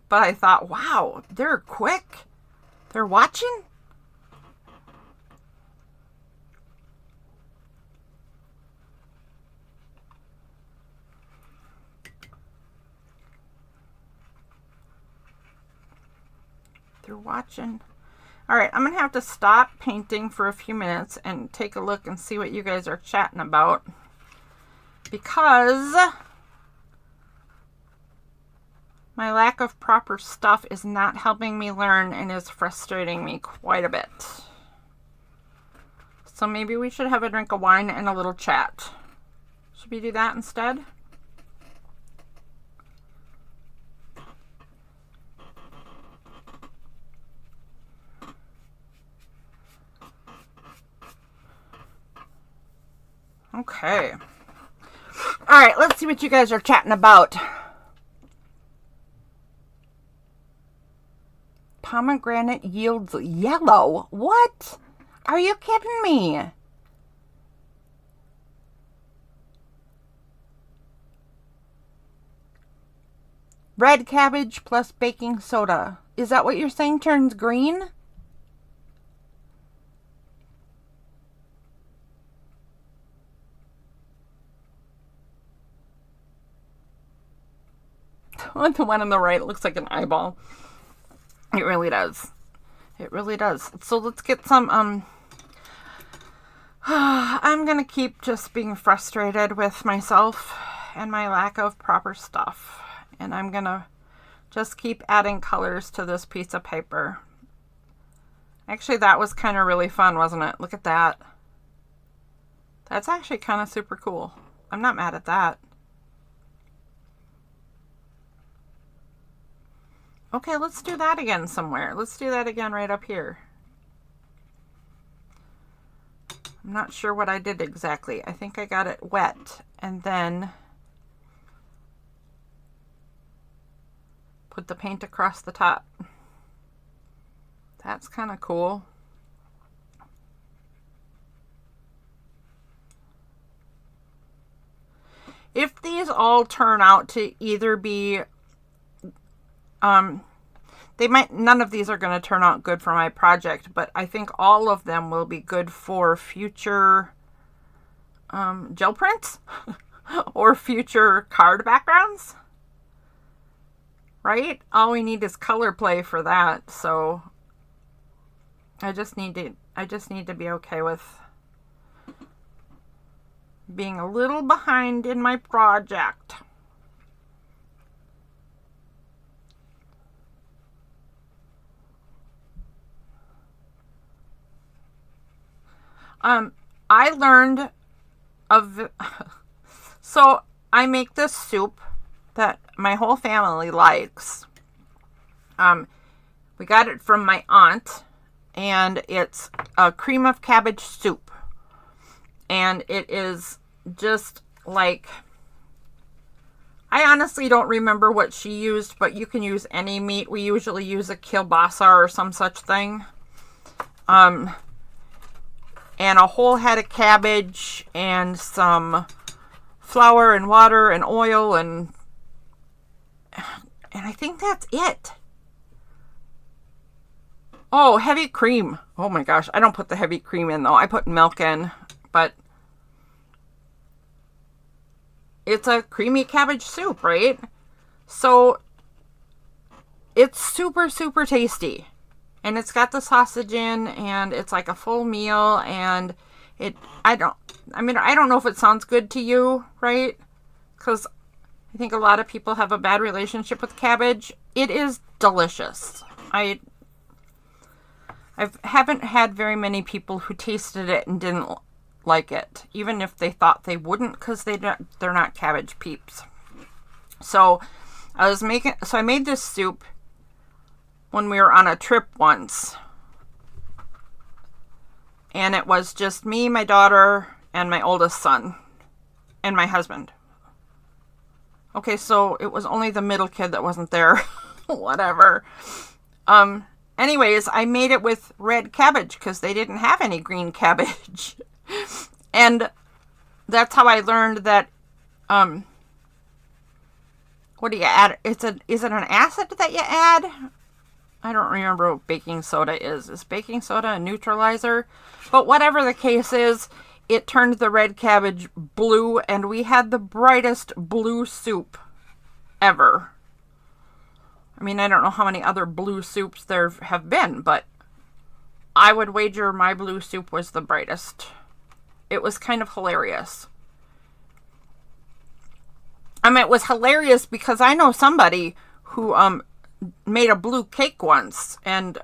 But I thought, wow, they're quick. They're watching? They're watching. All right, I'm going to have to stop painting for a few minutes and take a look and see what you guys are chatting about. Because my lack of proper stuff is not helping me learn and is frustrating me quite a bit. So maybe we should have a drink of wine and a little chat. Should we do that instead? Okay. All right, let's see what you guys are chatting about. Pomegranate yields yellow. What? Are you kidding me? Red cabbage plus baking soda. Is that what you're saying turns green? The one on the right looks like an eyeball. It really does. It really does. So let's get some, I'm going to keep just being frustrated with myself and my lack of proper stuff. And I'm going to just keep adding colors to this piece of paper. Actually, that was kind of really fun, wasn't it? Look at that. That's actually kind of super cool. I'm not mad at that. Okay, let's do that again somewhere. Let's do that again right up here. I'm not sure what I did exactly. I think I got it wet and then put the paint across the top. That's kind of cool. If these all turn out to either be, none of these are going to turn out good for my project, but I think all of them will be good for future gel prints or future card backgrounds, right? All we need is color play for that. So I just need to be okay with being a little behind in my project. I learned of, so I make this soup that my whole family likes. We got it from my aunt, and it's a cream of cabbage soup. And it is just like, I honestly don't remember what she used, but you can use any meat. We usually use a kielbasa or some such thing. And a whole head of cabbage and some flour and water and oil and I think that's it. Oh, heavy cream. Oh my gosh, I don't put the heavy cream in though. I put milk in, but it's a creamy cabbage soup, right? So it's super, super tasty. And it's got the sausage in, and it's like a full meal, and I don't know if it sounds good to you, right? Because I think a lot of people have a bad relationship with cabbage. It is delicious. I haven't had very many people who tasted it and didn't like it, even if they thought they wouldn't, because they're not cabbage peeps. So I made this soup when we were on a trip once. And it was just me, my daughter, and my oldest son, and my husband. Okay, so it was only the middle kid that wasn't there. Whatever. Anyways, I made it with red cabbage because they didn't have any green cabbage. And that's how I learned that, what do you add? Is it an acid that you add? I don't remember what baking soda is. Is baking soda a neutralizer? But whatever the case is, it turned the red cabbage blue, and we had the brightest blue soup ever. I mean, I don't know how many other blue soups there have been, but I would wager my blue soup was the brightest. It was kind of hilarious. I mean, it was hilarious because I know somebody who made a blue cake once, and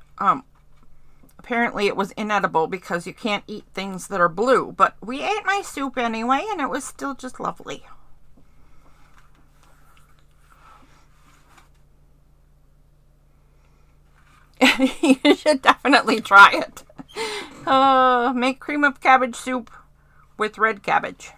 apparently it was inedible because you can't eat things that are blue, but we ate my soup anyway, and it was still just lovely. You should definitely try it. Make cream of cabbage soup with red cabbage.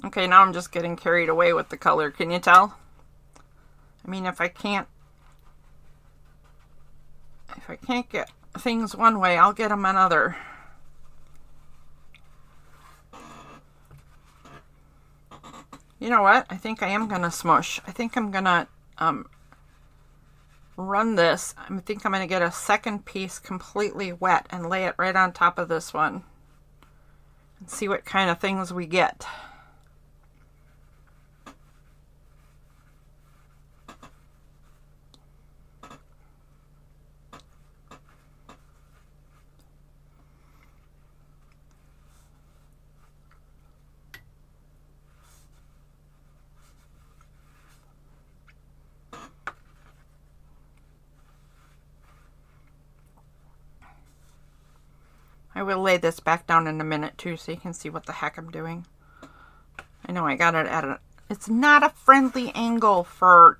Okay, now I'm just getting carried away with the color. Can you tell? I mean, if I can't get things one way, I'll get them another. You know what? I think I am going to smush. I think I'm going to run this. I think I'm going to get a second piece completely wet and lay it right on top of this one. And see what kind of things we get. I will lay this back down in a minute too so you can see what the heck I'm doing. I know I got it at a... It's not a friendly angle for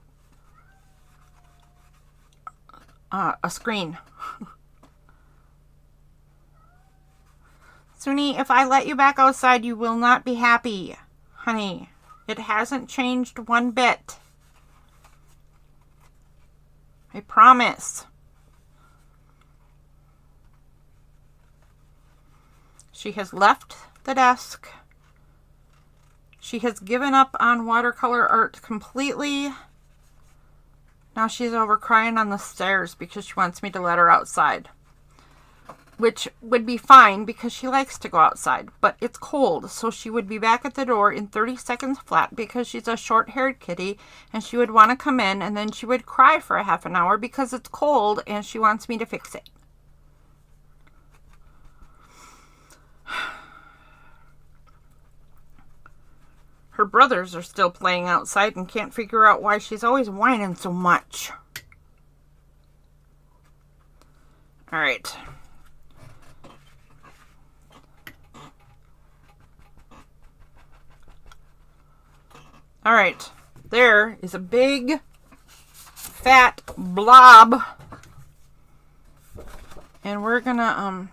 a screen. Suni, if I let you back outside, you will not be happy, honey. It hasn't changed one bit. I promise. She has left the desk. She has given up on watercolor art completely. Now she's over crying on the stairs because she wants me to let her outside. Which would be fine because she likes to go outside. But it's cold, so she would be back at the door in 30 seconds flat because she's a short-haired kitty. And she would want to come in and then she would cry for a half an hour because it's cold and she wants me to fix it. Her brothers are still playing outside and can't figure out why she's always whining so much. All right. All right. There is a big, fat blob. And we're gonna,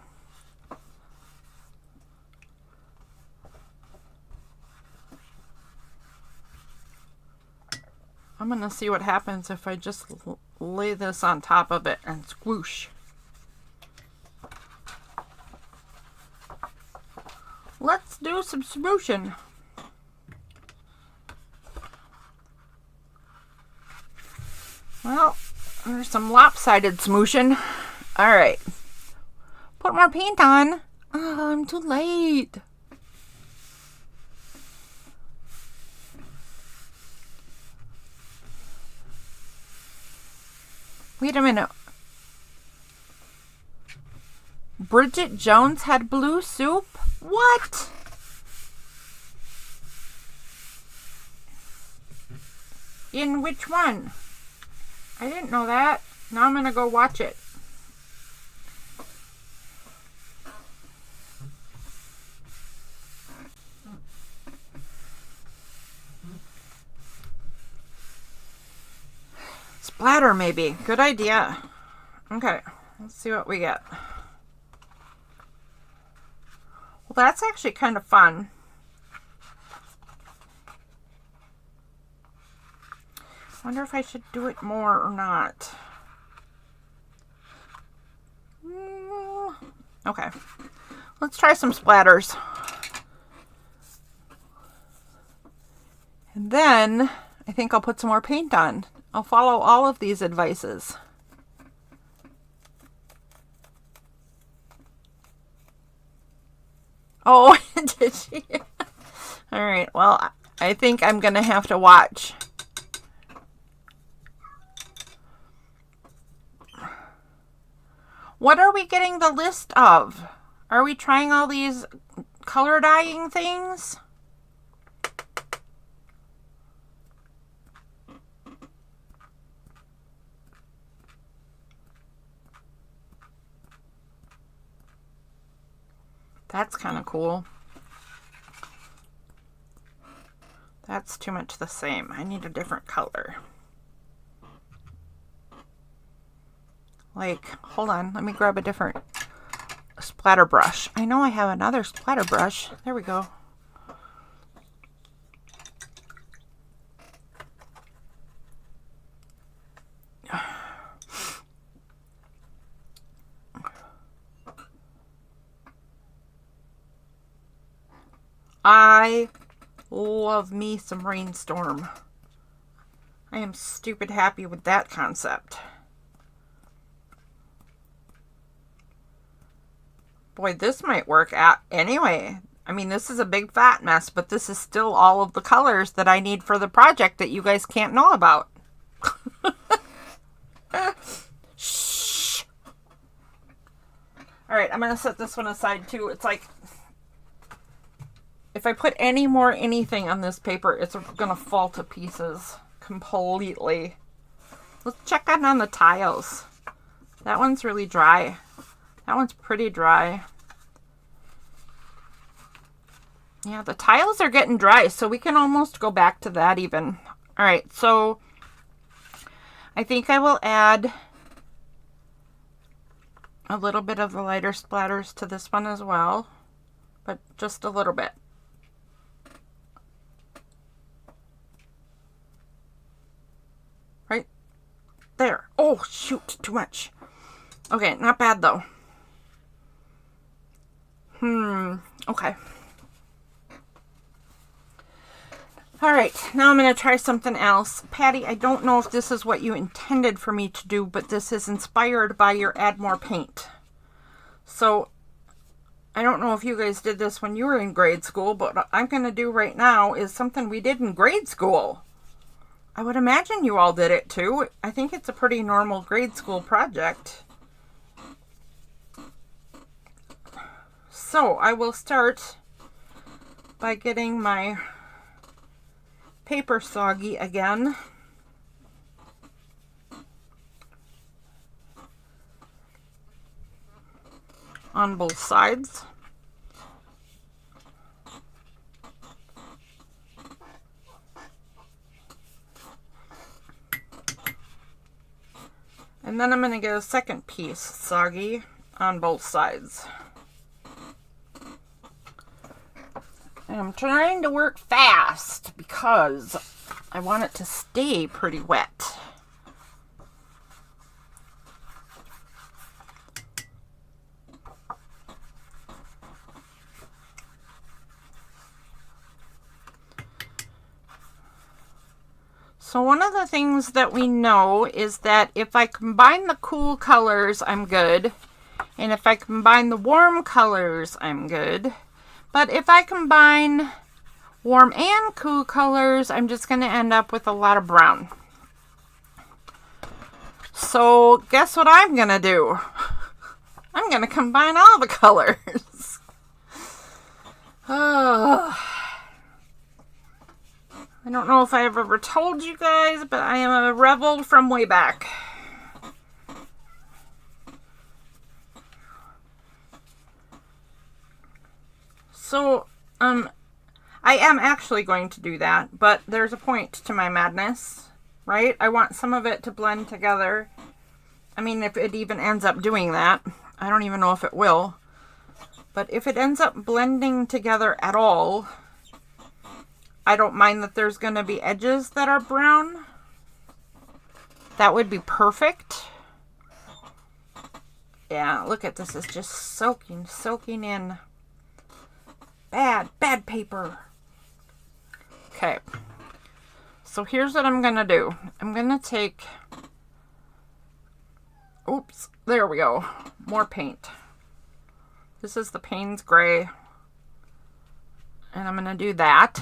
I'm going to see what happens if I just lay this on top of it and squoosh. Let's do some smooshing. Well, there's some lopsided smooshing. All right. Put more paint on. Oh, I'm too late. Wait a minute. Bridget Jones had blue soup? What? In which one? I didn't know that. Now I'm going to go watch it. Splatter, maybe. Good idea. Okay, let's see what we get. Well, that's actually kind of fun. I wonder if I should do it more or not. Okay, let's try some splatters. And then I think I'll put some more paint on. I'll follow all of these advices. Oh, did she? All right, well, I think I'm going to have to watch. What are we getting the list of? Are we trying all these color dyeing things? That's kind of cool. That's too much the same. I need a different color. Like, hold on. Let me grab a different splatter brush. I know I have another splatter brush. There we go. I love me some rainstorm. I am stupid happy with that concept. Boy, this might work out anyway. I mean, this is a big fat mess, but this is still all of the colors that I need for the project that you guys can't know about. Shh. All right, I'm going to set this one aside too. It's like, if I put any more anything on this paper, it's going to fall to pieces completely. Let's check on the tiles. That one's really dry. That one's pretty dry. Yeah, the tiles are getting dry, so we can almost go back to that even. All right, so I think I will add a little bit of the lighter splatters to this one as well, but just a little bit. Right there. Oh, shoot, too much. Okay, not bad though. Okay. All right, now I'm going to try something else. Patty, I don't know if this is what you intended for me to do, but this is inspired by your Add More Paint. So, I don't know if you guys did this when you were in grade school, but what I'm going to do right now is something we did in grade school. I would imagine you all did it too. I think it's a pretty normal grade school project. So, I will start by getting my paper soggy again. On both sides. And then I'm going to get a second piece soggy on both sides. And I'm trying to work fast because I want it to stay pretty wet. So one of the things that we know is that if I combine the cool colors, I'm good. And if I combine the warm colors, I'm good. But if I combine warm and cool colors, I'm just going to end up with a lot of brown. So guess what I'm going to do? I'm going to combine all the colors. Oh. I don't know if I have ever told you guys, but I am a rebel from way back. So, I am actually going to do that, but there's a point to my madness, right? I want some of it to blend together. I mean, if it even ends up doing that, I don't even know if it will. But if it ends up blending together at all, I don't mind that there's going to be edges that are brown. That would be perfect. Yeah, look at this. It's just soaking in. Bad paper. Okay. So here's what I'm going to do. I'm going to take, oops, there we go. More paint. This is the Payne's Gray. And I'm going to do that.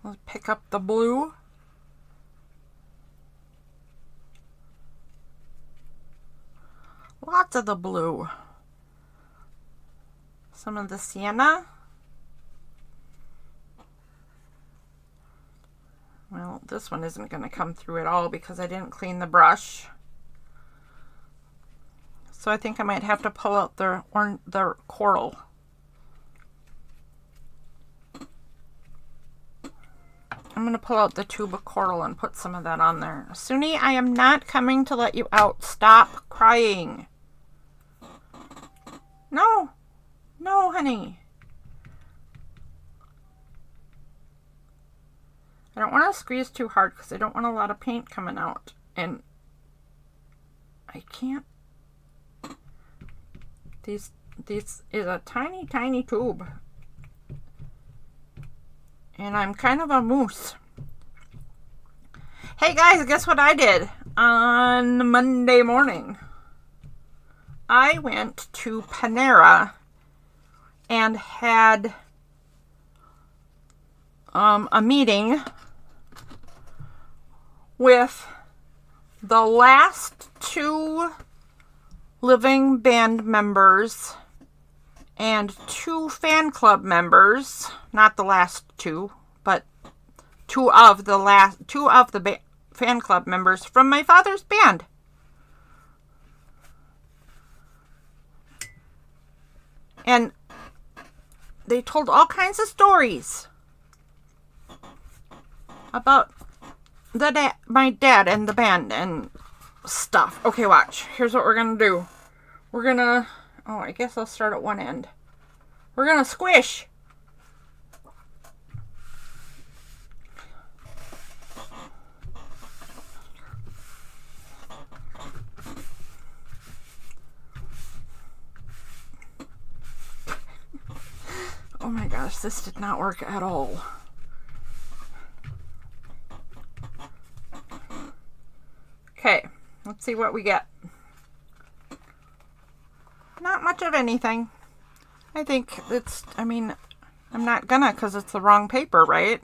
Let's pick up the blue. Lots of the blue. Some of the sienna. Well, this one isn't going to come through at all because I didn't clean the brush. So I think I might have to pull out the coral. I'm going to pull out the tube of coral and put some of that on there. Suni, I am not coming to let you out. Stop crying. No. No, honey. I don't want to squeeze too hard because I don't want a lot of paint coming out. And I can't. This is a tiny, tiny tube. And I'm kind of a moose. Hey guys, guess what I did on Monday morning? I went to Panera and had a meeting with the last 2 living band members and 2 fan club members. Not the last 2, but two of the fan club members from my father's band. And they told all kinds of stories about my dad and the band and stuff. Okay, watch. Here's what we're going to do. We're going to, I guess I'll start at one end. We're going to squish. Oh my gosh, this did not work at all. Okay, let's see what we get. Not much of anything. I think I'm not gonna because it's the wrong paper, right?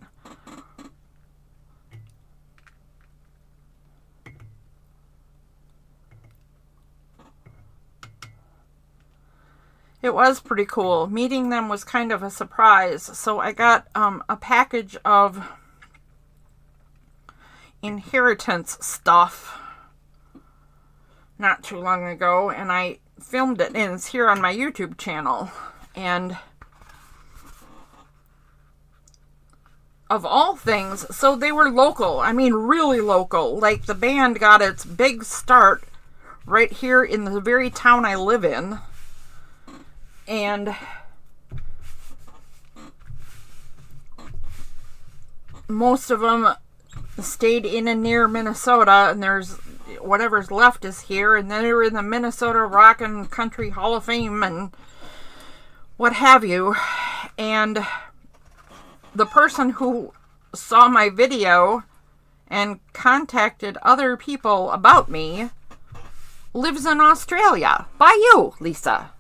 It was pretty cool. Meeting them was kind of a surprise. So I got a package of inheritance stuff not too long ago, and I filmed it, and it's here on my YouTube channel. And of all things, so they were local. I mean, really local. Like, the band got its big start right here in the very town I live in. And most of them stayed in and near Minnesota, and there's whatever's left is here, and then they were in the Minnesota Rock and Country Hall of Fame and what have you. And the person who saw my video and contacted other people about me lives in Australia. By you, Lisa.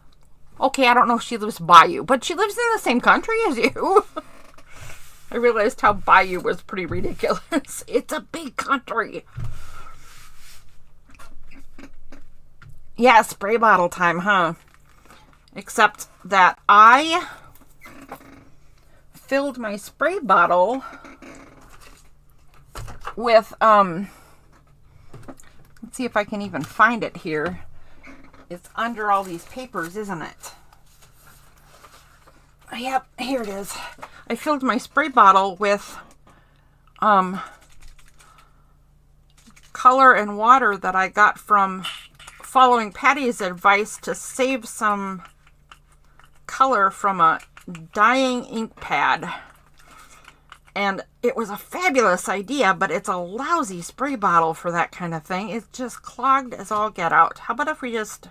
Okay, I don't know if she lives by you, but she lives in the same country as you. I realized how by you was pretty ridiculous. It's a big country. Yeah, spray bottle time, huh? Except that I filled my spray bottle with, let's see if I can even find it here. It's under all these papers, isn't it? Yep, here it is. I filled my spray bottle with color and water that I got from following Patty's advice to save some color from a dyeing ink pad. And it was a fabulous idea, but it's a lousy spray bottle for that kind of thing. It's just clogged as all get out. How about if we just...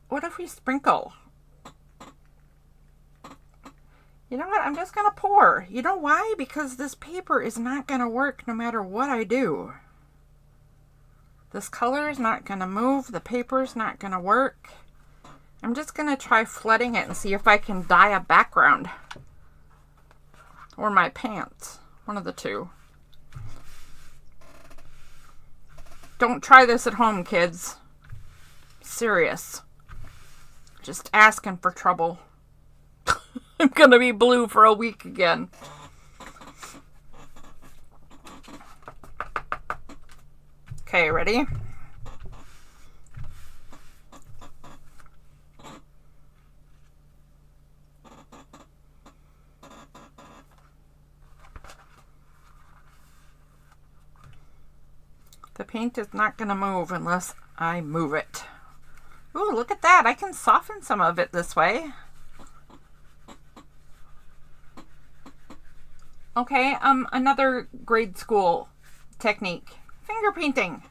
What if we sprinkle? You know what? I'm just going to pour. You know why? Because this paper is not going to work no matter what I do. This color is not going to move. The paper is not going to work. I'm just going to try flooding it and see if I can dye a background. Or my pants. One of the two. Don't try this at home, kids. Serious. Just asking for trouble. I'm gonna be blue for a week again. Okay, ready? The paint is not gonna move unless I move it. Ooh, look at that. I can soften some of it this way. Okay, another grade school technique. Finger painting.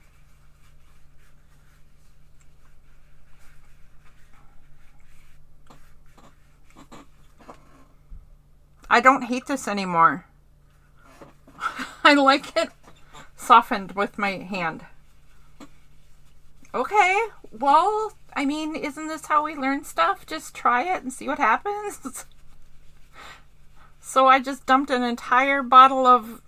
I don't hate this anymore. I like it softened with my hand. Okay, well, I mean, isn't this how we learn stuff? Just try it and see what happens. So I just dumped an entire bottle of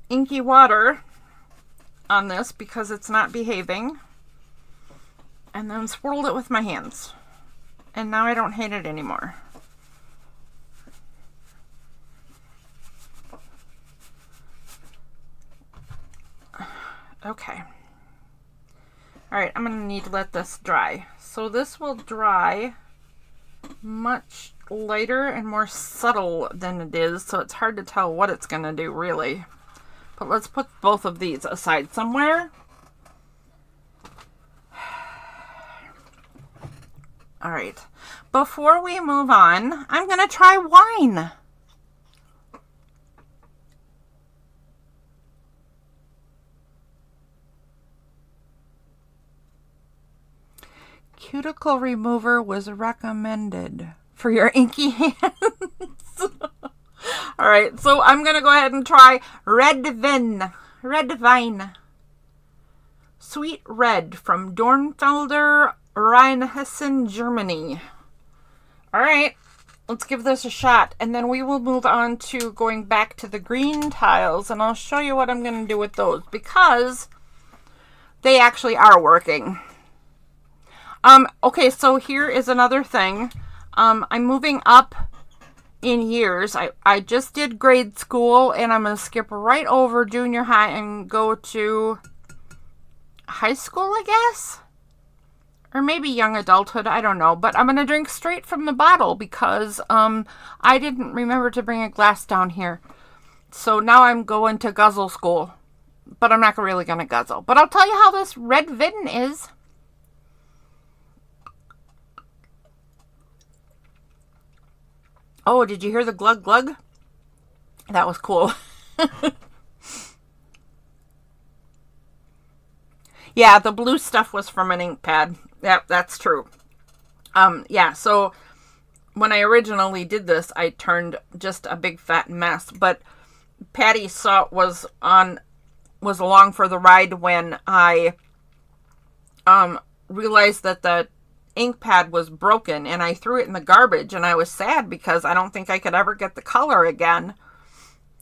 inky water on this because it's not behaving. And then swirled it with my hands. And now I don't hate it anymore. Okay. All right, I'm going to need to let this dry. So this will dry much lighter and more subtle than it is, so it's hard to tell what it's going to do really. But let's put both of these aside somewhere. All right. Before we move on, I'm going to try wine. Cuticle remover was recommended for your inky hands. All right, so I'm going to go ahead and try red vine. Sweet red from Dornfelder, Rheinhessen, Germany. All right, let's give this a shot, and then we will move on to going back to the green tiles, and I'll show you what I'm going to do with those, because they actually are working. Okay, so here is another thing. I'm moving up in years. I just did grade school, and I'm going to skip right over junior high and go to high school, I guess? Or maybe young adulthood, I don't know. But I'm going to drink straight from the bottle because I didn't remember to bring a glass down here. So now I'm going to guzzle school. But I'm not really going to guzzle. But I'll tell you how this red vin is. Oh, did you hear the glug glug? That was cool. Yeah, the blue stuff was from an ink pad. Yep, that's true. Yeah, so when I originally did this, I turned just a big fat mess. But Patty was along for the ride when I realized that the ink pad was broken, and I threw it in the garbage, and I was sad because I don't think I could ever get the color again.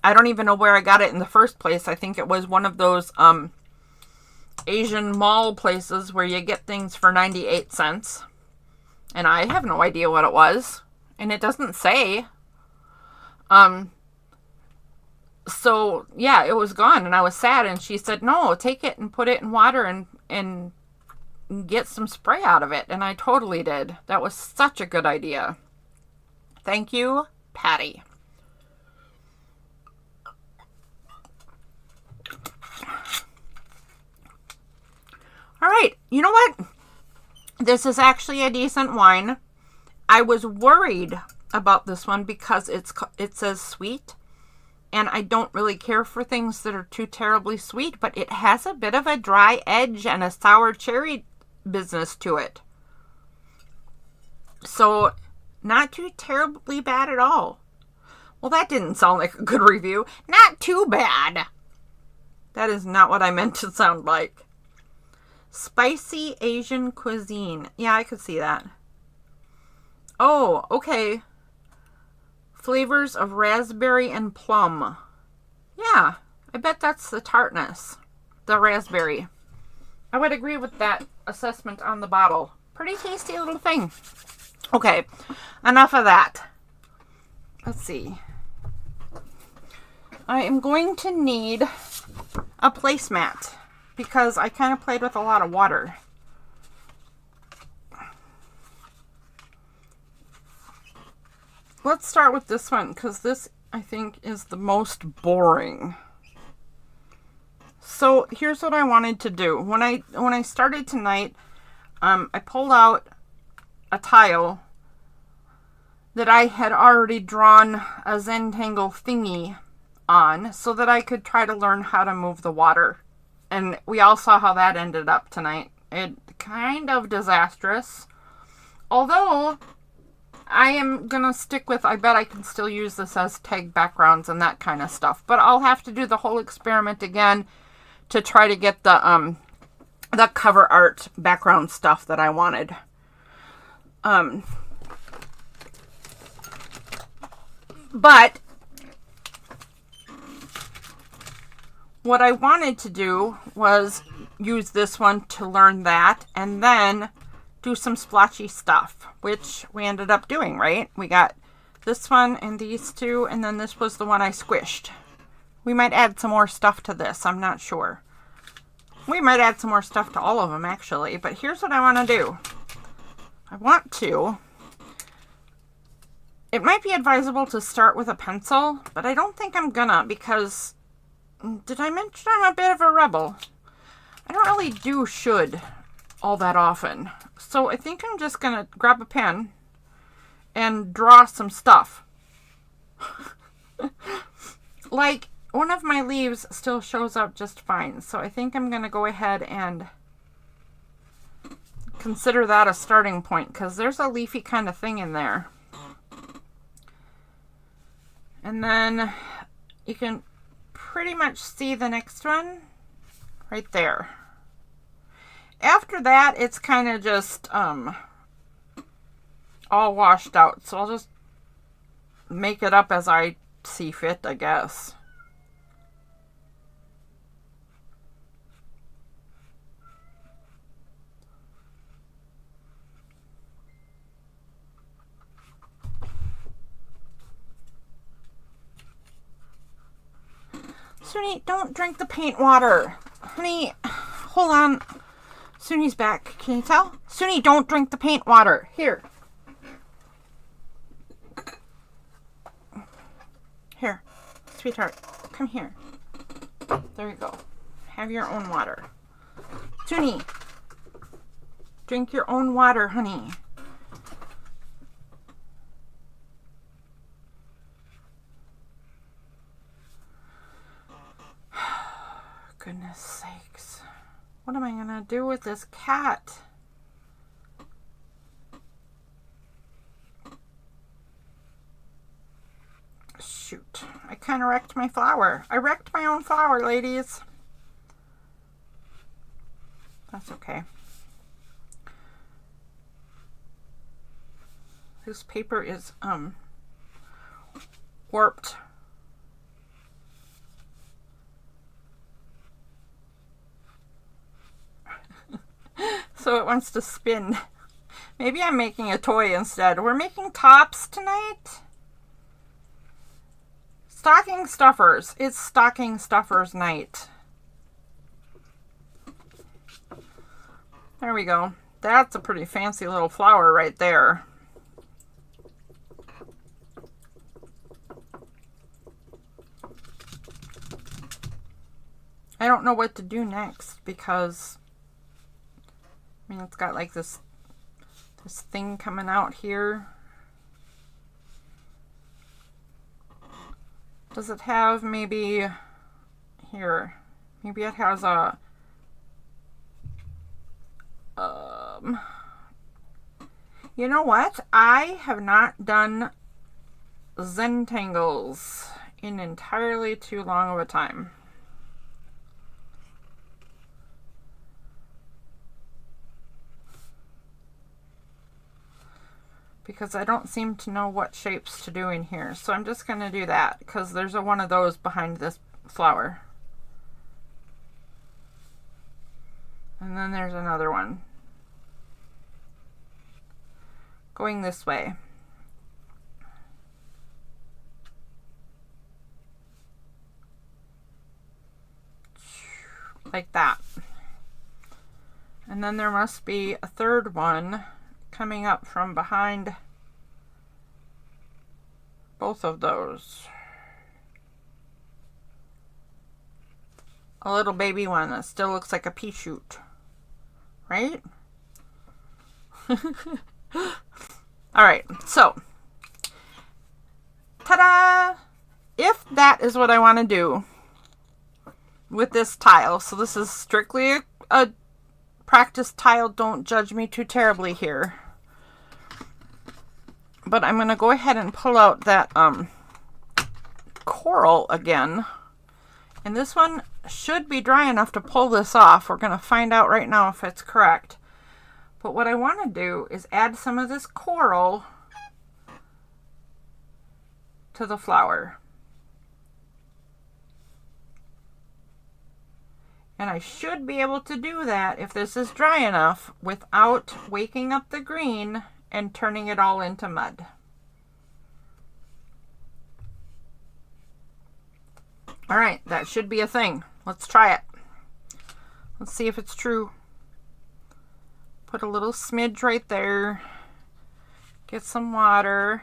I don't even know where I got it in the first place. I think it was one of those Asian mall places where you get things for 98 cents. And I have no idea what it was. And it doesn't say. So, yeah, it was gone, and I was sad, and she said, no, take it and put it in water and get some spray out of it. And I totally did. That was such a good idea. Thank you, Patty. All right, you know what? This is actually a decent wine. I was worried about this one because it says sweet, and I don't really care for things that are too terribly sweet, but it has a bit of a dry edge and a sour cherry business to it. So, not too terribly bad at all. Well, that didn't sound like a good review. Not too bad. That is not what I meant to sound like. Spicy Asian cuisine. Yeah, I could see that. Oh, okay. Flavors of raspberry and plum. Yeah, I bet that's the tartness. The raspberry. I would agree with that assessment on the bottle. Pretty tasty little thing. Okay, enough of that. Let's see. I am going to need a placemat because I kind of played with a lot of water. Let's start with this one because this, I think, is the most boring. So here's what I wanted to do. When I started tonight, I pulled out a tile that I had already drawn a Zentangle thingy on so that I could try to learn how to move the water. And we all saw how that ended up tonight. It kind of disastrous. Although I am going to stick with, I bet I can still use this as tag backgrounds and that kind of stuff. But I'll have to do the whole experiment again to try to get the cover art background stuff that I wanted. But what I wanted to do was use this one to learn that and then do some splotchy stuff, which we ended up doing, right? We got this one and these two, and then this was the one I squished. We might add some more stuff to this. I'm not sure. We might add some more stuff to all of them actually, but here's what I want to do. It might be advisable to start with a pencil, but I don't think I'm gonna because, did I mention I'm a bit of a rebel? I don't really do should all that often. So I think I'm just gonna grab a pen and draw some stuff. Like, one of my leaves still shows up just fine, so I think I'm gonna go ahead and consider that a starting point because there's a leafy kind of thing in there. And then you can pretty much see the next one right there. After that, it's kind of just all washed out. So I'll just make it up as I see fit, I guess. Suni, don't drink the paint water. Honey, hold on. Suni's back. Can you tell? Suni, don't drink the paint water. Here. Here. Sweetheart, come here. There you go. Have your own water. Suni, drink your own water, honey. Goodness sakes. What am I gonna do with this cat? Shoot. I kind of wrecked my flower. I wrecked my own flower, ladies. That's okay. This paper is warped. So it wants to spin. Maybe I'm making a toy instead. We're making tops tonight. Stocking stuffers. It's stocking stuffers night. There we go. That's a pretty fancy little flower right there. I don't know what to do next because I mean, it's got like this thing coming out here. Does it have maybe here? Maybe it has a you know what? I have not done Zentangles in entirely too long of a time. Because I don't seem to know what shapes to do in here. So I'm just going to do that because there's one of those behind this flower. And then there's another one going this way. Like that. And then there must be a third one coming up from behind both of those. A little baby one that still looks like a pea shoot, right? All right, so ta-da! If that is what I want to do with this tile, so this is strictly a practice tile, don't judge me too terribly here. But I'm going to go ahead and pull out that coral again. And this one should be dry enough to pull this off. We're going to find out right now if it's correct. But what I want to do is add some of this coral to the flower. And I should be able to do that if this is dry enough without waking up the green and turning it all into mud. All right, that should be a thing. Let's try it. Let's see if it's true. Put a little smidge right there. Get some water.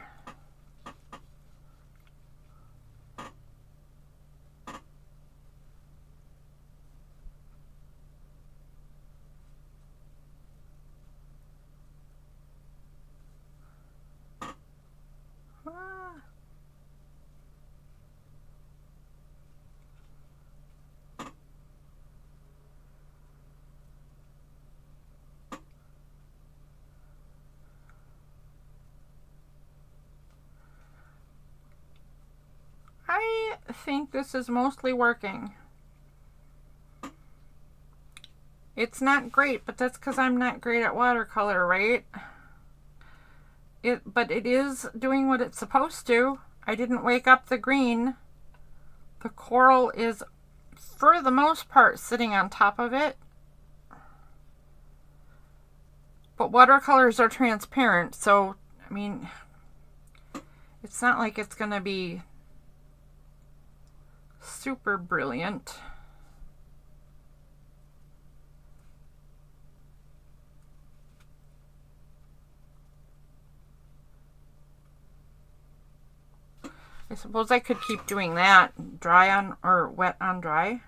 I think this is mostly working. It's not great, but that's because I'm not great at watercolor, right? But it is doing what it's supposed to. I didn't wake up the green. The coral is, for the most part, sitting on top of it. But watercolors are transparent, so, I mean, it's not like it's going to be super brilliant. I suppose I could keep doing that, dry on or wet on dry,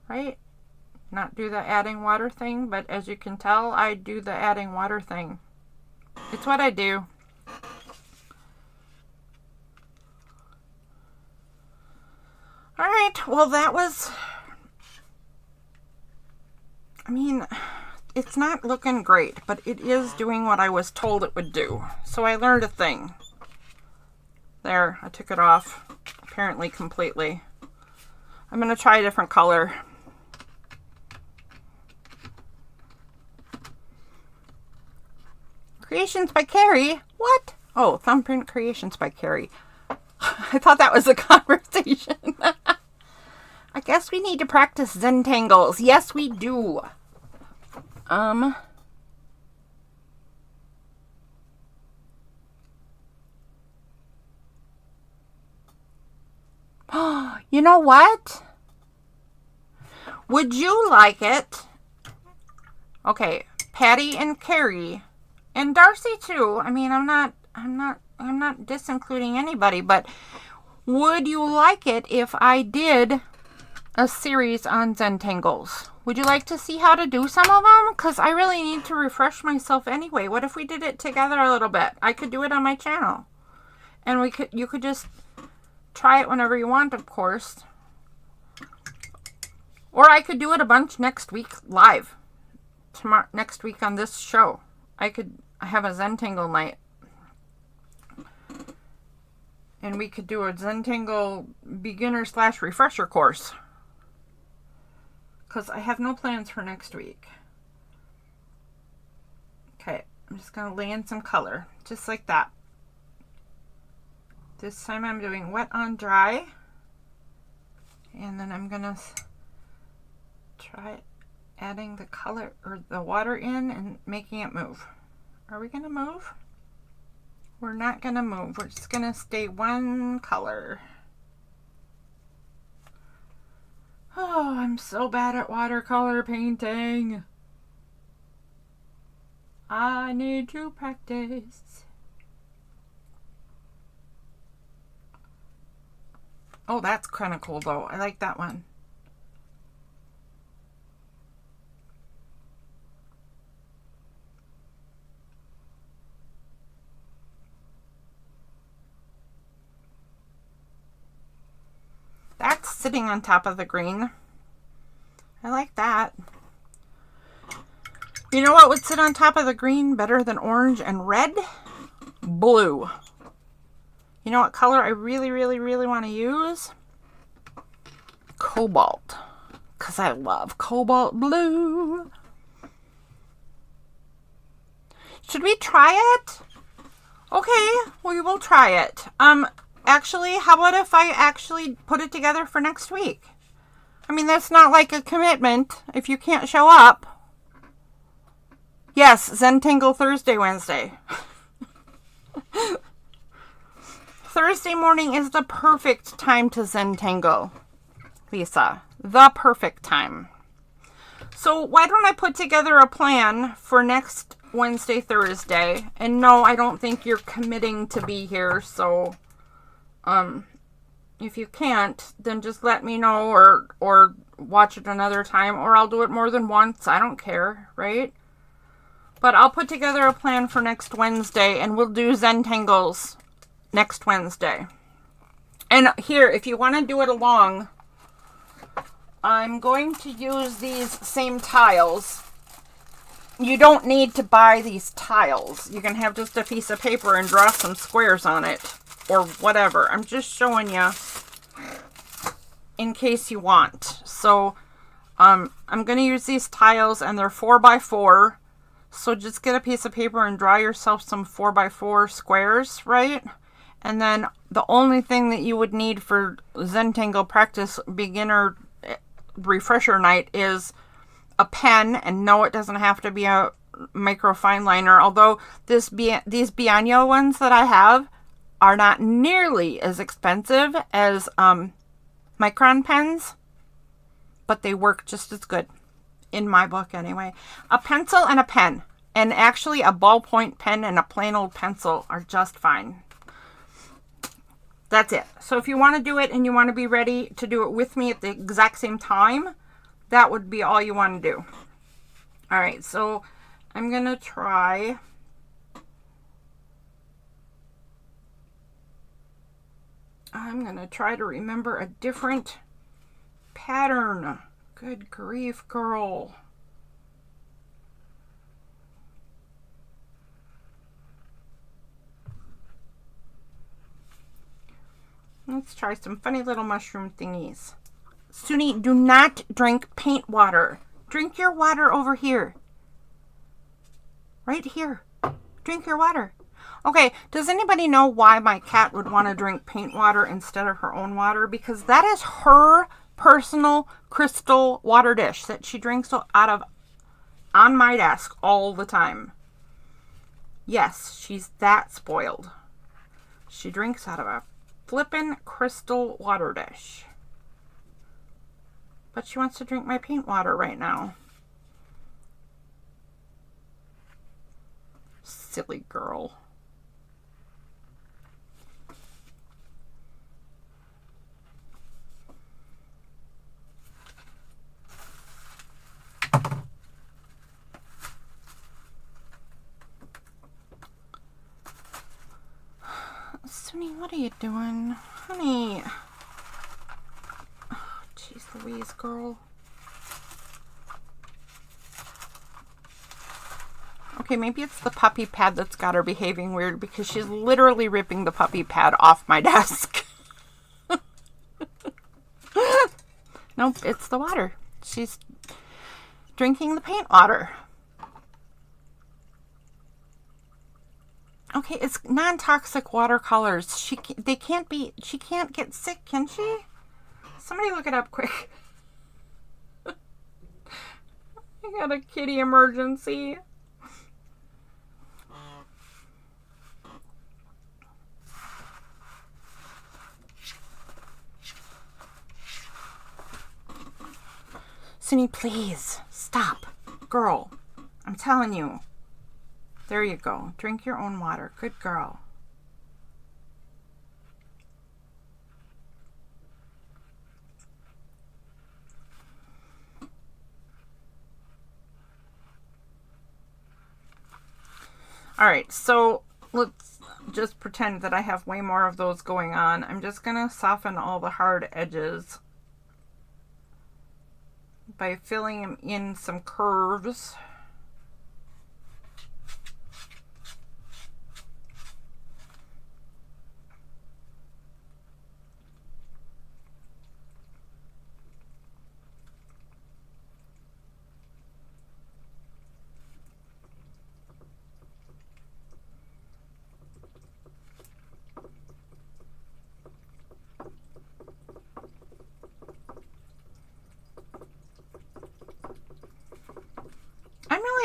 right? Not do the adding water thing, but as you can tell, I do the adding water thing. It's what I do. All right, well that was, I mean, it's not looking great, but it is doing what I was told it would do. So I learned a thing. There, I took it off, apparently completely. I'm going to try a different color. Creations by Carrie? What? Oh, Thumbprint Creations by Carrie. I thought that was a conversation. I guess we need to practice Zentangles. Yes, we do. You know what? Would you like it? Okay, Patty and Carrie and Darcy too. I mean, I'm not disincluding anybody, but would you like it if I did a series on Zentangles? Would you like to see how to do some of them? Because I really need to refresh myself anyway. What if we did it together a little bit? I could do it on my channel. And you could just try it whenever you want, of course. Or I could do it a bunch next week live. Next week on this show. I have a Zentangle night. And we could do a Zentangle beginner/refresher course. Because I have no plans for next week. Okay, I'm just going to lay in some color. Just like that. This time I'm doing wet on dry. And then I'm going to try adding the color or the water in and making it move. Are we going to move? We're not going to move. We're just going to stay one color. Oh, I'm so bad at watercolor painting. I need to practice. Oh, that's kind of cool though. I like that one. That's sitting on top of the green. I like that. You know what would sit on top of the green better than orange and red? Blue. You know what color I really, really, really want to use? Cobalt. Because I love cobalt blue. Should we try it? Okay, we will try it. Actually, how about if I actually put it together for next week? I mean, that's not like a commitment if you can't show up. Yes, Zentangle Thursday, Wednesday. Thursday morning is the perfect time to Zentangle, Lisa. The perfect time. So why don't I put together a plan for next Wednesday, Thursday? And no, I don't think you're committing to be here. So, if you can't, then just let me know or watch it another time, or I'll do it more than once. I don't care, right? But I'll put together a plan for next Wednesday, and we'll do Zentangles next Wednesday. And here, if you want to do it along, I'm going to use these same tiles. You don't need to buy these tiles. You can have just a piece of paper and draw some squares on it or whatever. I'm just showing you in case you want. So I'm going to use these tiles, and they're 4x4. So just get a piece of paper and draw yourself some 4x4 squares, right? And then the only thing that you would need for Zentangle practice beginner refresher night is a pen. And no, it doesn't have to be a micro fine liner, although these Bianyo ones that I have are not nearly as expensive as micron pens, but they work just as good in my book anyway. A pencil and a pen, and actually a ballpoint pen and a plain old pencil are just fine. That's it. So if you want to do it and you want to be ready to do it with me at the exact same time, that would be all you want to do. All right, so I'm going to try. I'm going to try to remember a different pattern. Good grief, girl. Let's try some funny little mushroom thingies. Suni, do not drink paint water. Drink your water over here. Right here. Drink your water. Okay, does anybody know why my cat would want to drink paint water instead of her own water? Because that is her personal crystal water dish that she drinks out of on my desk all the time. Yes, she's that spoiled. She drinks out of a flippin' crystal water dish. But she wants to drink my paint water right now. Silly girl. Suni, what are you doing? Honey. Oh, jeez Louise, girl. Okay, maybe it's the puppy pad that's got her behaving weird, because she's literally ripping the puppy pad off my desk. Nope, it's the water. She's drinking the paint water. Okay, it's non-toxic watercolors. She can't get sick, can she? Somebody look it up quick. I got a kitty emergency. Suni, please stop. Girl, I'm telling you. There you go. Drink your own water. Good girl. All right, so let's just pretend that I have way more of those going on. I'm just going to soften all the hard edges by filling them in some curves.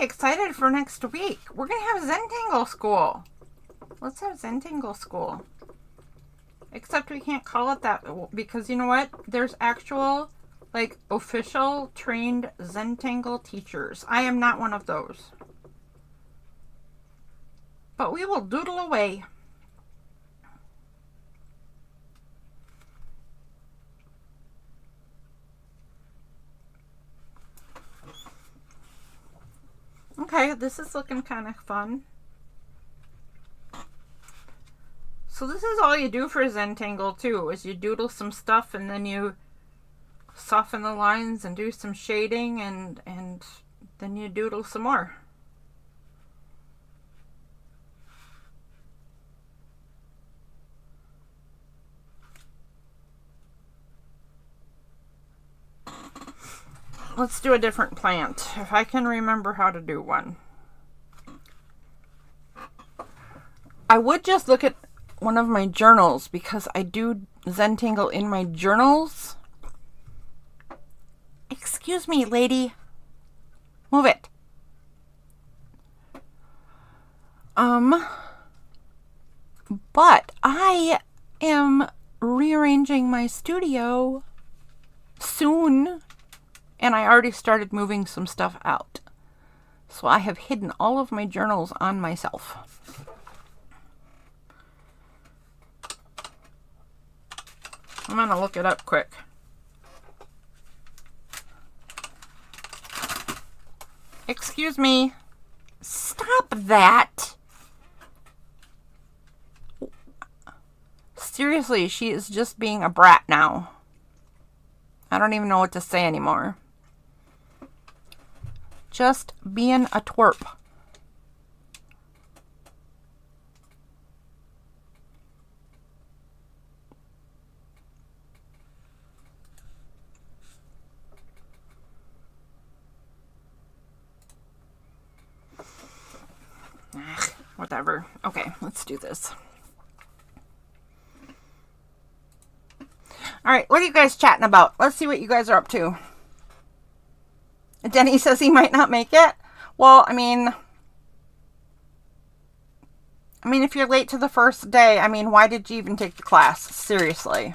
Excited for next week. We're gonna have Zentangle school. Let's have Zentangle school. Except we can't call it that because you know what? There's actual like official trained Zentangle teachers. I am not one of those. But we will doodle away. Okay, this is looking kind of fun. So this is all you do for Zentangle too, is you doodle some stuff and then you soften the lines and do some shading and then you doodle some more. Let's do a different plant, if I can remember how to do one. I would just look at one of my journals because I do Zentangle in my journals. Excuse me, lady. Move it. But I am rearranging my studio soon. And I already started moving some stuff out. So I have hidden all of my journals on myself. I'm going to look it up quick. Excuse me. Stop that. Seriously, she is just being a brat now. I don't even know what to say anymore. Just being a twerp. Whatever. Okay, let's do this. All right, what are you guys chatting about? Let's see what you guys are up to. Denny says he might not make it. Well, I mean, if you're late to the first day, I mean, why did you even take the class? Seriously.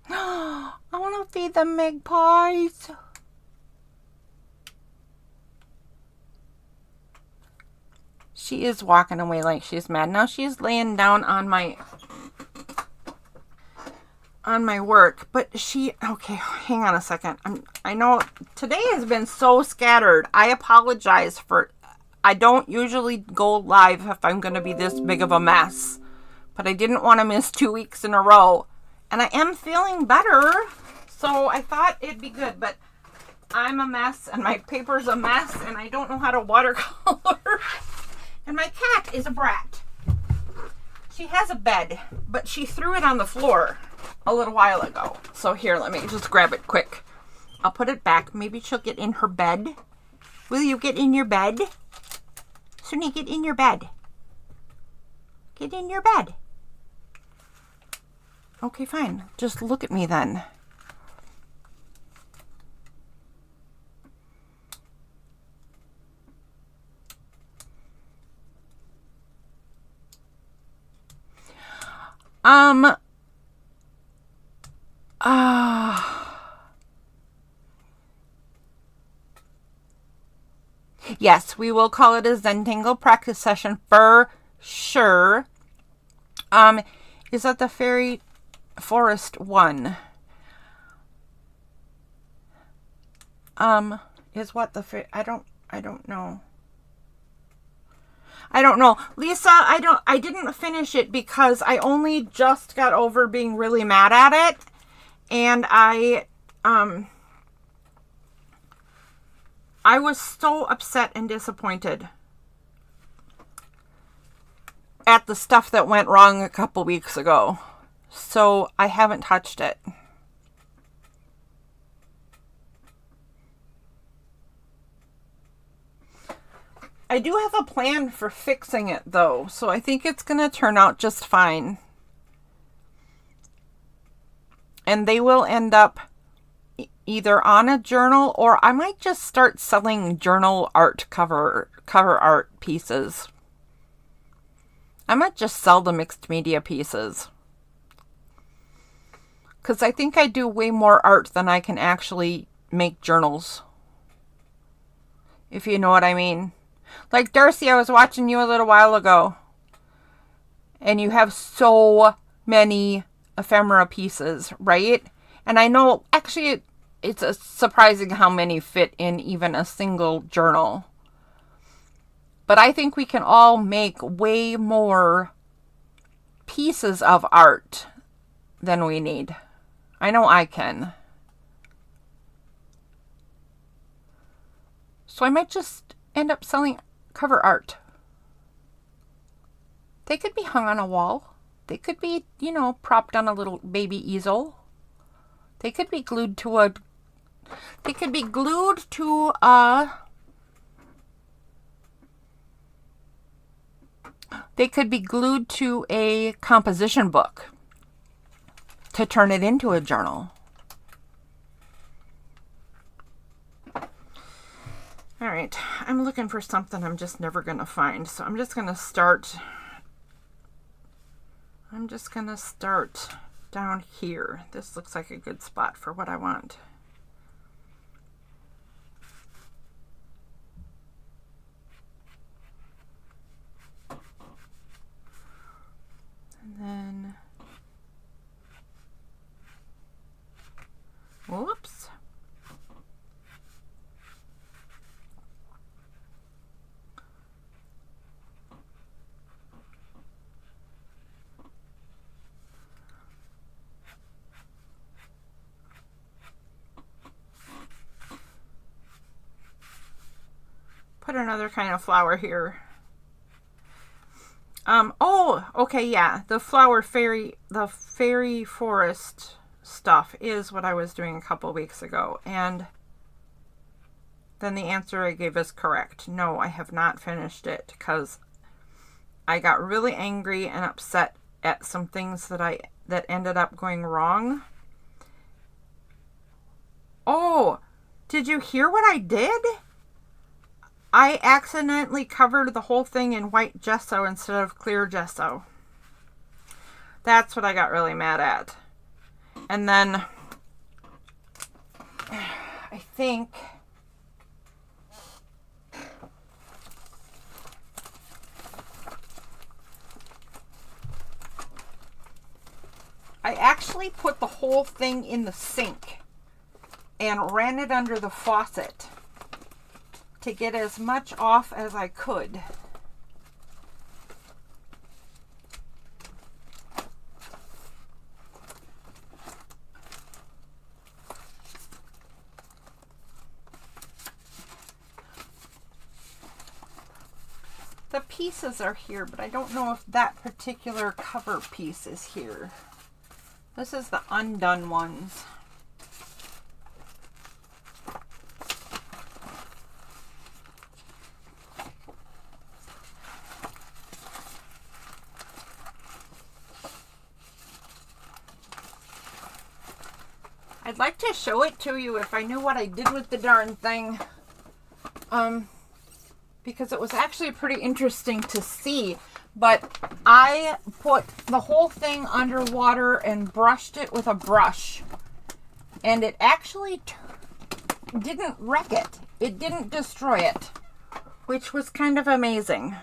I want to feed the magpies. She is walking away like she's mad. Now she's laying down on my work, but okay, hang on a second. I know today has been so scattered. I apologize I don't usually go live if I'm going to be this big of a mess, but I didn't want to miss 2 weeks in a row, and I am feeling better, so I thought it'd be good, but I'm a mess, and my paper's a mess, and I don't know how to watercolor, and my cat is a brat. She has a bed, but she threw it on the floor a little while ago. So here, let me just grab it quick. I'll put it back. Maybe she'll get in her bed. Will you get in your bed? Sunny, get in your bed. Get in your bed. Okay, fine. Just look at me then. Yes, we will call it a Zentangle practice session for sure. Is that the Fairy Forest one? Is what the I don't know. I don't know. Lisa, I didn't finish it because I only just got over being really mad at it. And I was so upset and disappointed at the stuff that went wrong a couple weeks ago. So I haven't touched it. I do have a plan for fixing it though, so I think it's going to turn out just fine. And they will end up either on a journal, or I might just start selling journal art cover art pieces. I might just sell the mixed media pieces. Because I think I do way more art than I can actually make journals. If you know what I mean. Like Darcy, I was watching you a little while ago. And you have so many ephemera pieces, right? And I know, actually, it's surprising how many fit in even a single journal. But I think we can all make way more pieces of art than we need. I know I can. So I might just end up selling cover art. They could be hung on a wall. They could be, propped on a little baby easel. They could be glued to a composition book to turn it into a journal. All right, I'm looking for something I'm just never going to find. So I'm just going to start down here. This looks like a good spot for what I want. And then, whoops. Put another kind of flower here. Okay, yeah. The fairy forest stuff is what I was doing a couple weeks ago. And then the answer I gave is correct. No, I have not finished it because I got really angry and upset at some things that ended up going wrong. Oh, did you hear what I did? I accidentally covered the whole thing in white gesso instead of clear gesso. That's what I got really mad at. And then I think I actually put the whole thing in the sink and ran it under the faucet to get as much off as I could. The pieces are here, but I don't know if that particular cover piece is here. This is the undone ones. I'd like to show it to you if I knew what I did with the darn thing. Because it was actually pretty interesting to see. But I put the whole thing underwater and brushed it with a brush. And it actually didn't wreck it. It didn't destroy it. Which was kind of amazing.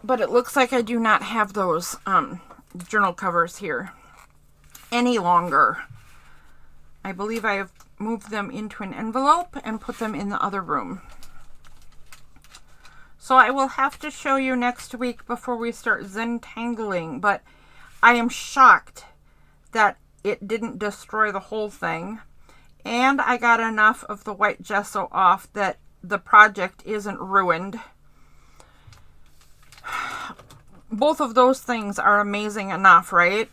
But it looks like I do not have those journal covers here any longer. I believe I have moved them into an envelope and put them in the other room. So I will have to show you next week before we start Zentangling, but I am shocked that it didn't destroy the whole thing. And I got enough of the white gesso off that the project isn't ruined. Both of those things are amazing enough, right?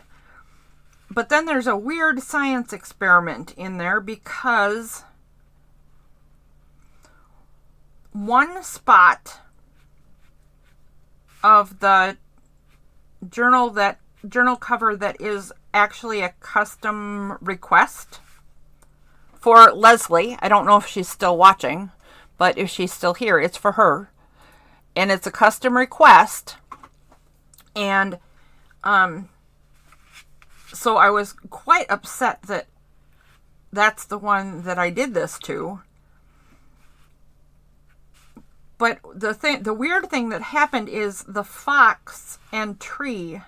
But then there's a weird science experiment in there because one spot of the journal cover that is actually a custom request for Leslie. I don't know if she's still watching, but if she's still here, it's for her. and it's a custom request. And so I was quite upset that that's the one that I did this to. But the weird thing that happened is the fox and tree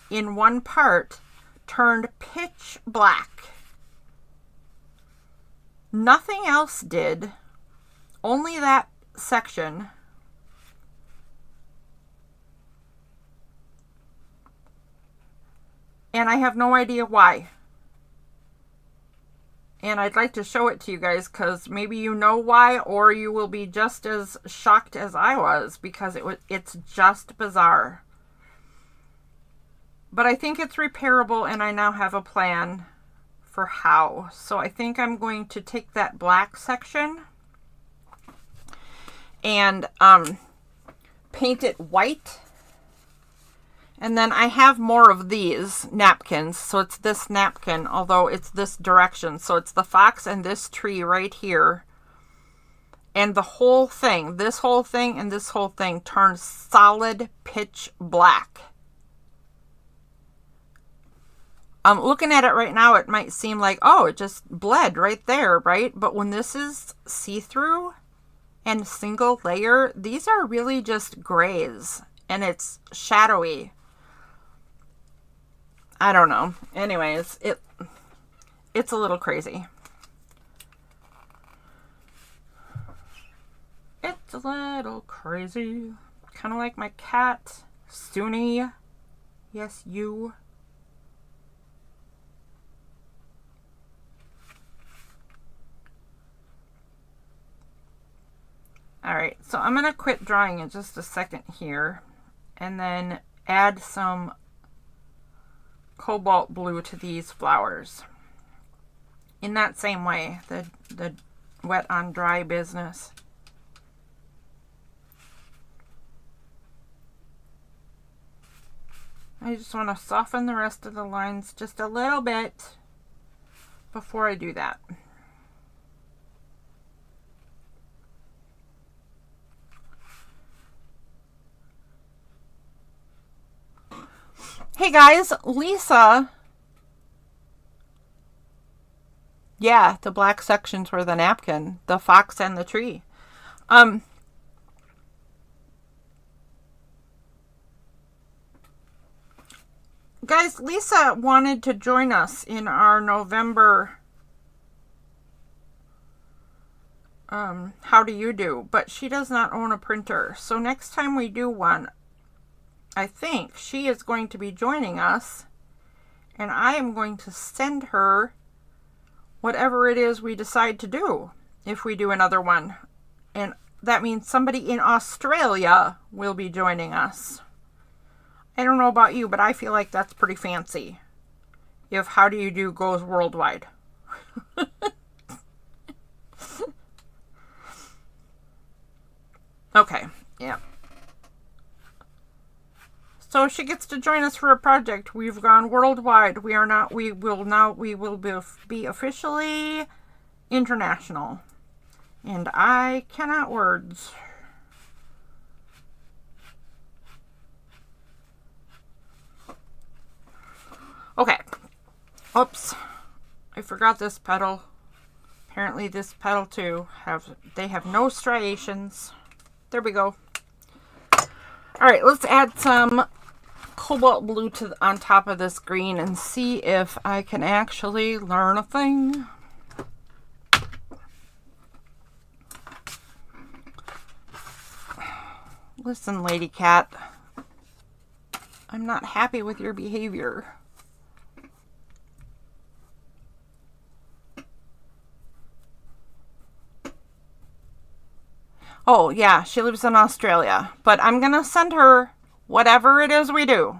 in one part turned pitch black. Nothing else did, only that section. And I have no idea why. And I'd like to show it to you guys because maybe you know why, or you will be just as shocked as I was, because it's just bizarre. But I think it's repairable, and I now have a plan for how. So I think I'm going to take that black section and paint it white. And then I have more of these napkins. So it's this napkin, although it's this direction. So it's the fox and this tree right here. And the whole thing, this whole thing and this whole thing turns solid pitch black. Looking at it right now, it might seem like, oh, it just bled right there, right? But when this is see-through and single layer, these are really just grays. And it's shadowy. I don't know. Anyways, it's a little crazy. It's a little crazy. Kind of like my cat, Suni. Yes, you. Alright, so I'm going to quit drawing in just a second here. And then add some cobalt blue to these flowers in that same way, the wet on dry business. I just want to soften the rest of the lines just a little bit before I do that. Hey guys, Lisa. Yeah, the black sections were the napkin, the fox and the tree. Guys, Lisa wanted to join us in our November How Do You Do, but she does not own a printer. So next time we do one, I think she is going to be joining us, and I am going to send her whatever it is we decide to do if we do another one. And that means somebody in Australia will be joining us. I don't know about you, but I feel like that's pretty fancy if How Do You Do goes worldwide. Okay, yeah. So she gets to join us for a project. We've gone worldwide. We will be officially international. And I cannot words. Okay. Oops. I forgot this petal. Apparently this petal too they have no striations. There we go. All right, let's add some cobalt blue on top of this green and see if I can actually learn a thing. Listen, lady cat, I'm not happy with your behavior. Oh, yeah, she lives in Australia. But I'm going to send her whatever it is we do.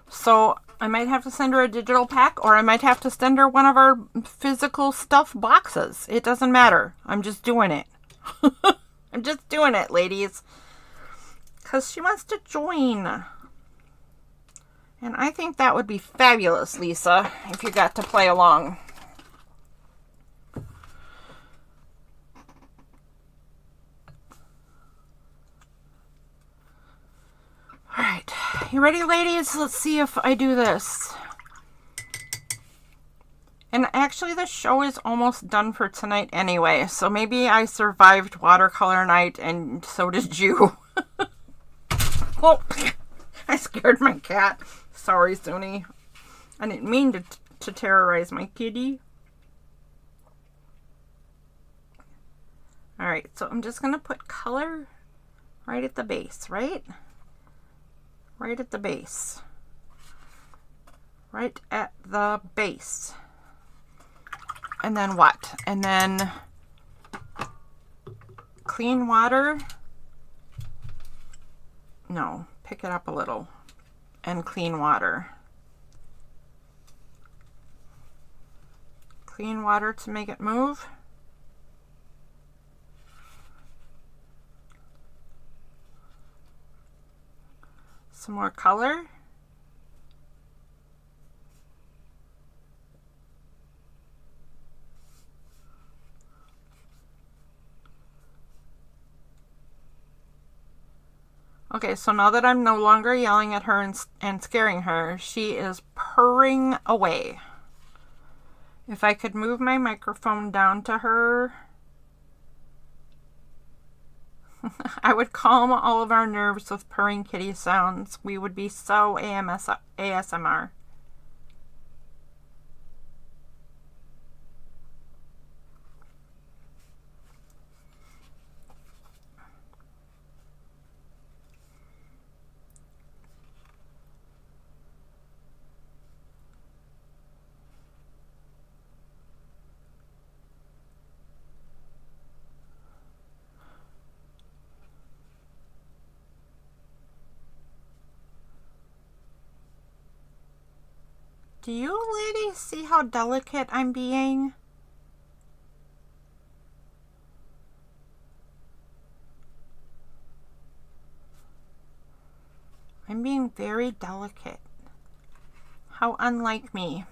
So I might have to send her a digital pack, or I might have to send her one of our physical stuff boxes. It doesn't matter. I'm just doing it. I'm just doing it, ladies. Because she wants to join. And I think that would be fabulous, Lisa, if you got to play along. you ready, ladies? Let's see if I do this. And actually, the show is almost done for tonight anyway, so maybe I survived watercolor night, and so did you. Oh, I scared my cat. Sorry, Suni. I didn't mean to terrorize my kitty. Alright, so I'm just going to put color right at the base, right? Right at the base. Right at the base. And then what? And then clean water. No, pick it up a little. And clean water. Clean water to make it move. Some more color. Okay, so now that I'm no longer yelling at her and scaring her, she is purring away. If I could move my microphone down to her, I would calm all of our nerves with purring kitty sounds. We would be so ASMR. Do you ladies see how delicate I'm being? I'm being very delicate. How unlike me.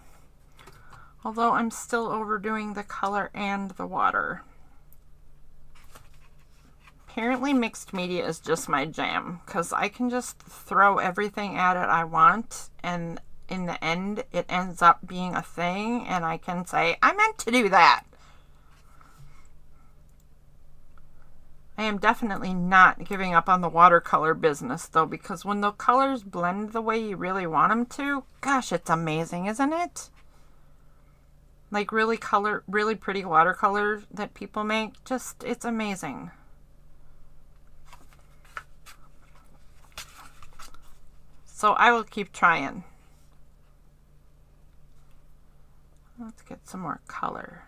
Although I'm still overdoing the color and the water. Apparently mixed media is just my jam, because I can just throw everything at it I want, and in the end, it ends up being a thing, and I can say, I meant to do that. I am definitely not giving up on the watercolor business, though, because when the colors blend the way you really want them to, gosh, it's amazing, isn't it? Like really pretty watercolor that people make, it's amazing. So I will keep trying. Let's get some more color.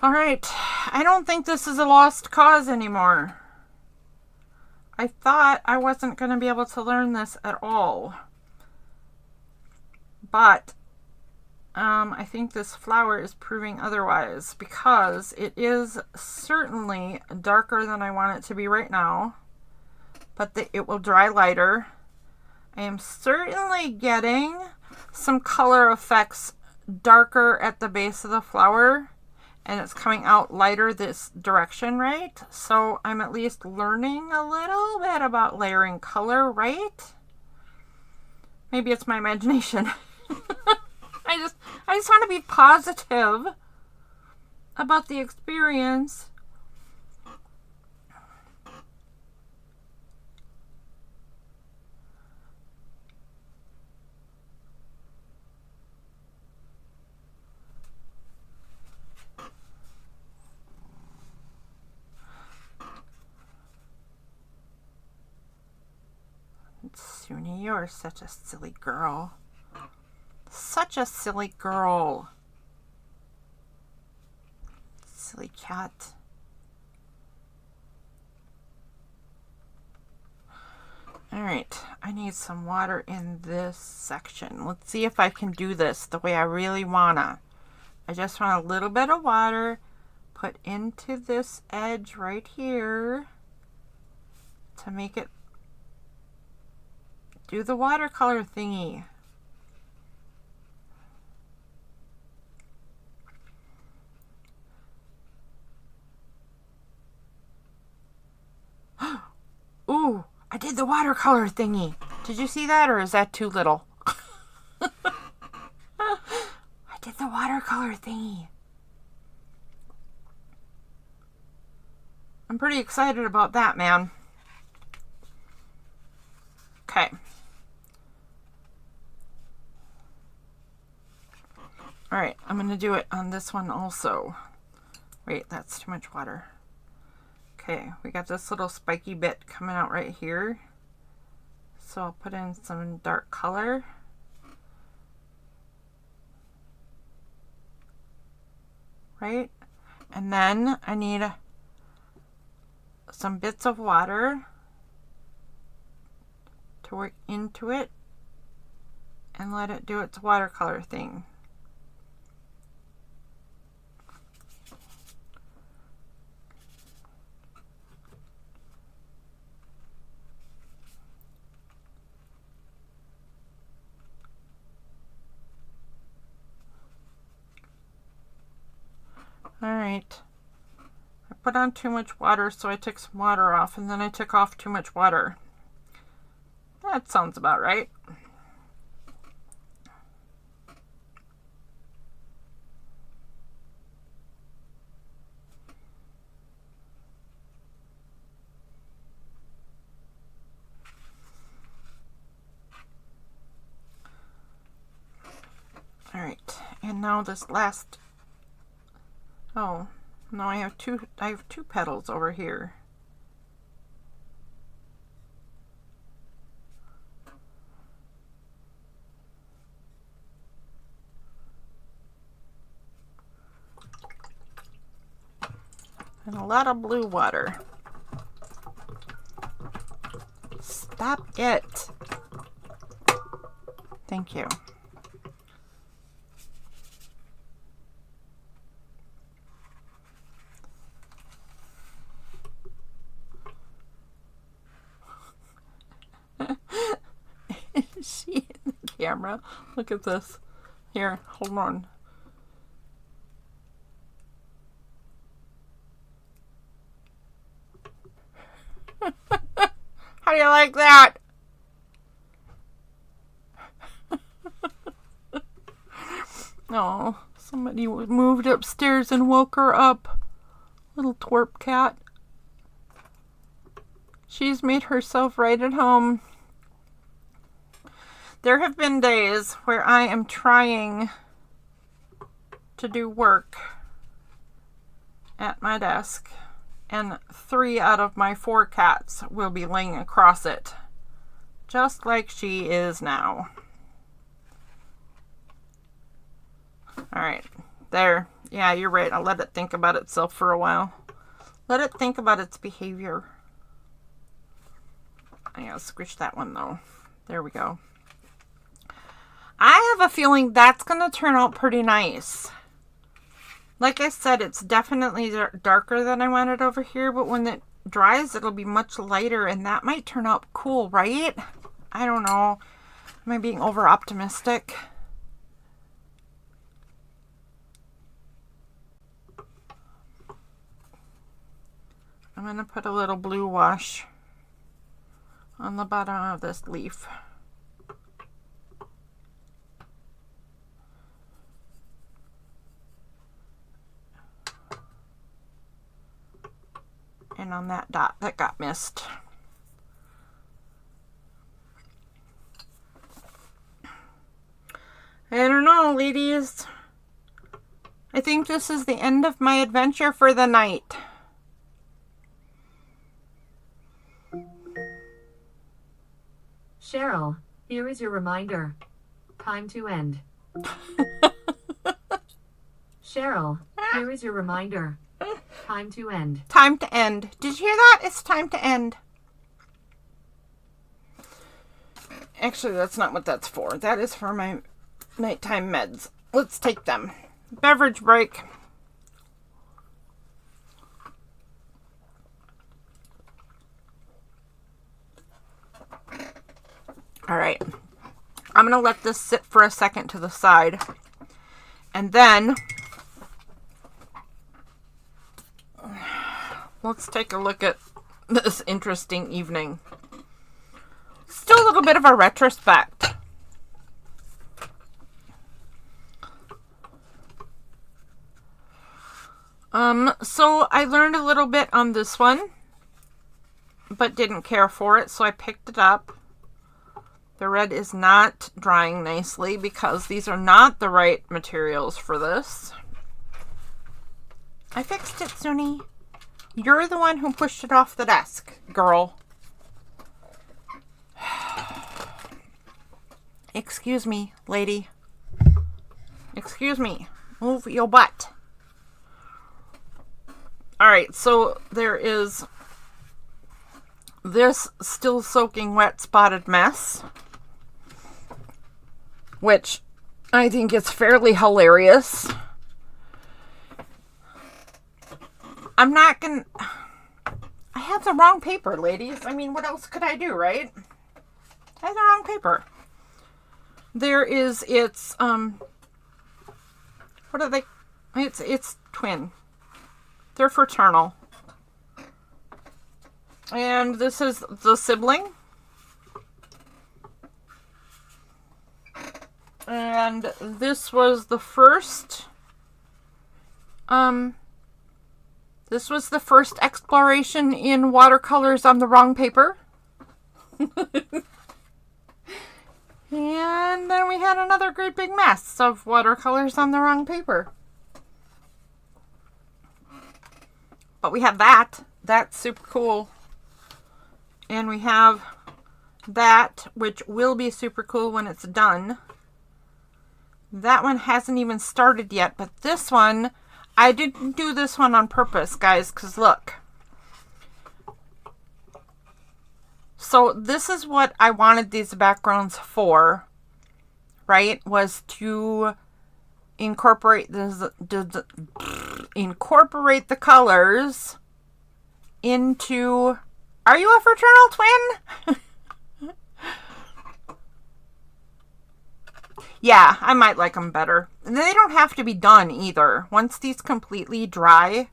All right, I don't think this is a lost cause anymore. I thought I wasn't going to be able to learn this at all. But I think this flower is proving otherwise, because it is certainly darker than I want it to be right now, but it will dry lighter. I am certainly getting some color effects darker at the base of the flower, and it's coming out lighter this direction, right? So I'm at least learning a little bit about layering color, right? Maybe it's my imagination. I just want to be positive about the experience. Suni, you're such a silly girl. Such a silly girl. Silly cat. Alright, I need some water in this section. Let's see if I can do this the way I really wanna. I just want a little bit of water put into this edge right here to make it Do the watercolor thingy. Ooh, I did the watercolor thingy. Did you see that, or is that too little? I did the watercolor thingy. I'm pretty excited about that, man. Okay. All right, I'm going to do it on this one also. Wait, that's too much water. Okay, we got this little spiky bit coming out right here. So I'll put in some dark color. Right? And then I need some bits of water to work into it and let it do its watercolor thing. Alright, I put on too much water, so I took some water off, and then I took off too much water. That sounds about right. Alright, and now this last... Oh, no, I have two petals over here. And a lot of blue water. Stop it. Thank you. Is she in the camera? Look at this. Here, hold on. How do you like that? Oh, somebody moved upstairs and woke her up. Little twerp cat. She's made herself right at home. There have been days where I am trying to do work at my desk, and 3 out of my 4 cats will be laying across it, just like she is now. Alright, there. Yeah, you're right. I'll let it think about itself for a while. Let it think about its behavior. I gotta squish that one though. There we go. I have a feeling that's going to turn out pretty nice. Like I said, it's definitely darker than I wanted over here, but when it dries, it'll be much lighter, and that might turn out cool, right? I don't know. Am I being over optimistic? I'm going to put a little blue wash on the bottom of this leaf. And on that dot that got missed. I don't know, ladies. I think this is the end of my adventure for the night. Cheryl, here is your reminder. Time to end. Cheryl, here is your reminder. Time to end. Time to end. Did you hear that? It's time to end. Actually, that's not what that's for. That is for my nighttime meds. Let's take them. Beverage break. All right. I'm going to let this sit for a second to the side. And then let's take a look at this interesting evening. Still a little bit of a retrospect. So I learned a little bit on this one, but didn't care for it, so I picked it up. The red is not drying nicely because these are not the right materials for this. I fixed it, Suni. You're the one who pushed it off the desk, girl. Excuse me, lady. Excuse me. Move your butt. Alright, so there is this still soaking wet spotted mess, which I think is fairly hilarious. I'm not gonna... I have the wrong paper, ladies. I mean, what else could I do, right? I have the wrong paper. There is its, what are they? It's twin. They're fraternal. And this is the sibling. And this was the first, this was the first exploration in watercolors on the wrong paper. And then we had another great big mess of watercolors on the wrong paper. But we have that. That's super cool. And we have that, which will be super cool when it's done. That one hasn't even started yet, but this one, I didn't do this one on purpose, guys, because look. So this is what I wanted these backgrounds for, right? Was to incorporate incorporate the colors into... Are you a fraternal twin? Yeah, I might like them better. And they don't have to be done either. Once these completely dry,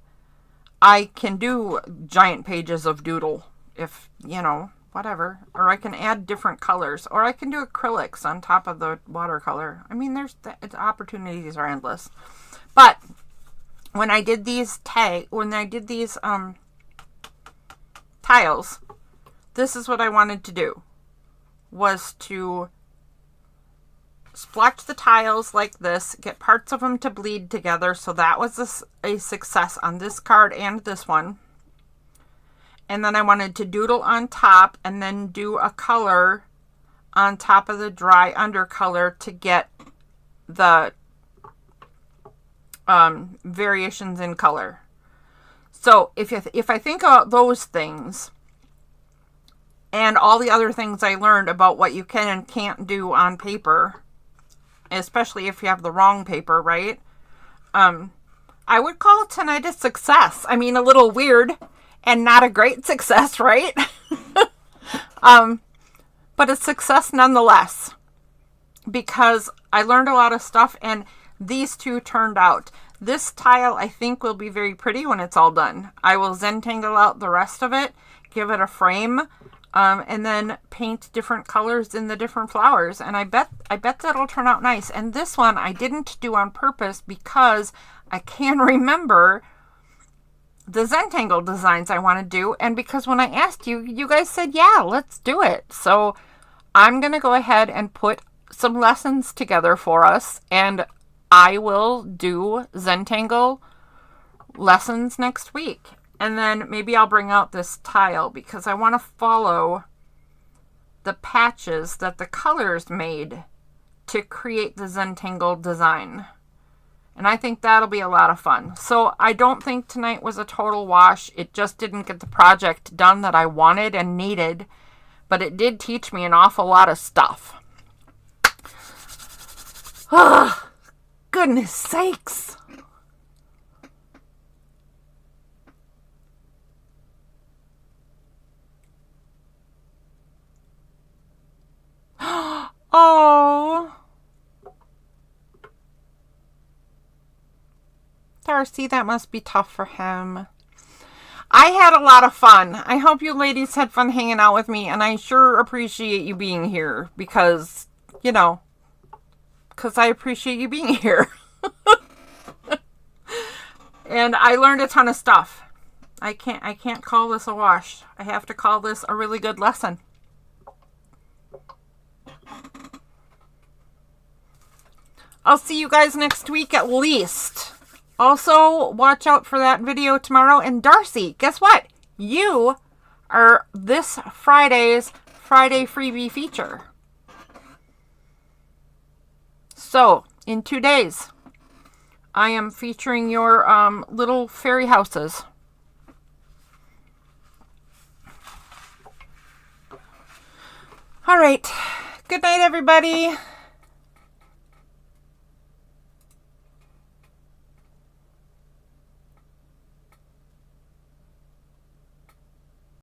I can do giant pages of doodle. If, you know, whatever. Or I can add different colors. Or I can do acrylics on top of the watercolor. I mean, the opportunities are endless. But when I did these tiles, this is what I wanted to do. Was to splotch the tiles like this, get parts of them to bleed together. So that was a success on this card and this one. And then I wanted to doodle on top and then do a color on top of the dry undercolor to get the variations in color. So if I think about those things and all the other things I learned about what you can and can't do on paper, especially if you have the wrong paper, right? I would call tonight a success. I mean, a little weird and not a great success, right? But a success nonetheless, because I learned a lot of stuff and these two turned out. This tile, I think, will be very pretty when it's all done. I will Zentangle out the rest of it, give it a frame, and then paint different colors in the different flowers. And I bet that'll turn out nice. And this one I didn't do on purpose because I can remember the Zentangle designs I want to do. And because when I asked you, you guys said, yeah, let's do it. So I'm going to go ahead and put some lessons together for us. And I will do Zentangle lessons next week. And then maybe I'll bring out this tile because I want to follow the patches that the colors made to create the Zentangle design. And I think that'll be a lot of fun. So I don't think tonight was a total wash. It just didn't get the project done that I wanted and needed. But it did teach me an awful lot of stuff. Ah, goodness sakes. Darcy. That must be tough for him. I had a lot of fun. I hope you ladies had fun hanging out with me, and I sure appreciate you being here because, you know, because I appreciate you being here. And I learned a ton of stuff. I can't call this a wash. I have to call this a really good lesson. I'll see you guys next week at least. Also, watch out for that video tomorrow. And Darcy, guess what? You are this Friday's Friday freebie feature. So, in 2 days, I am featuring your little fairy houses. All right. Good night, everybody.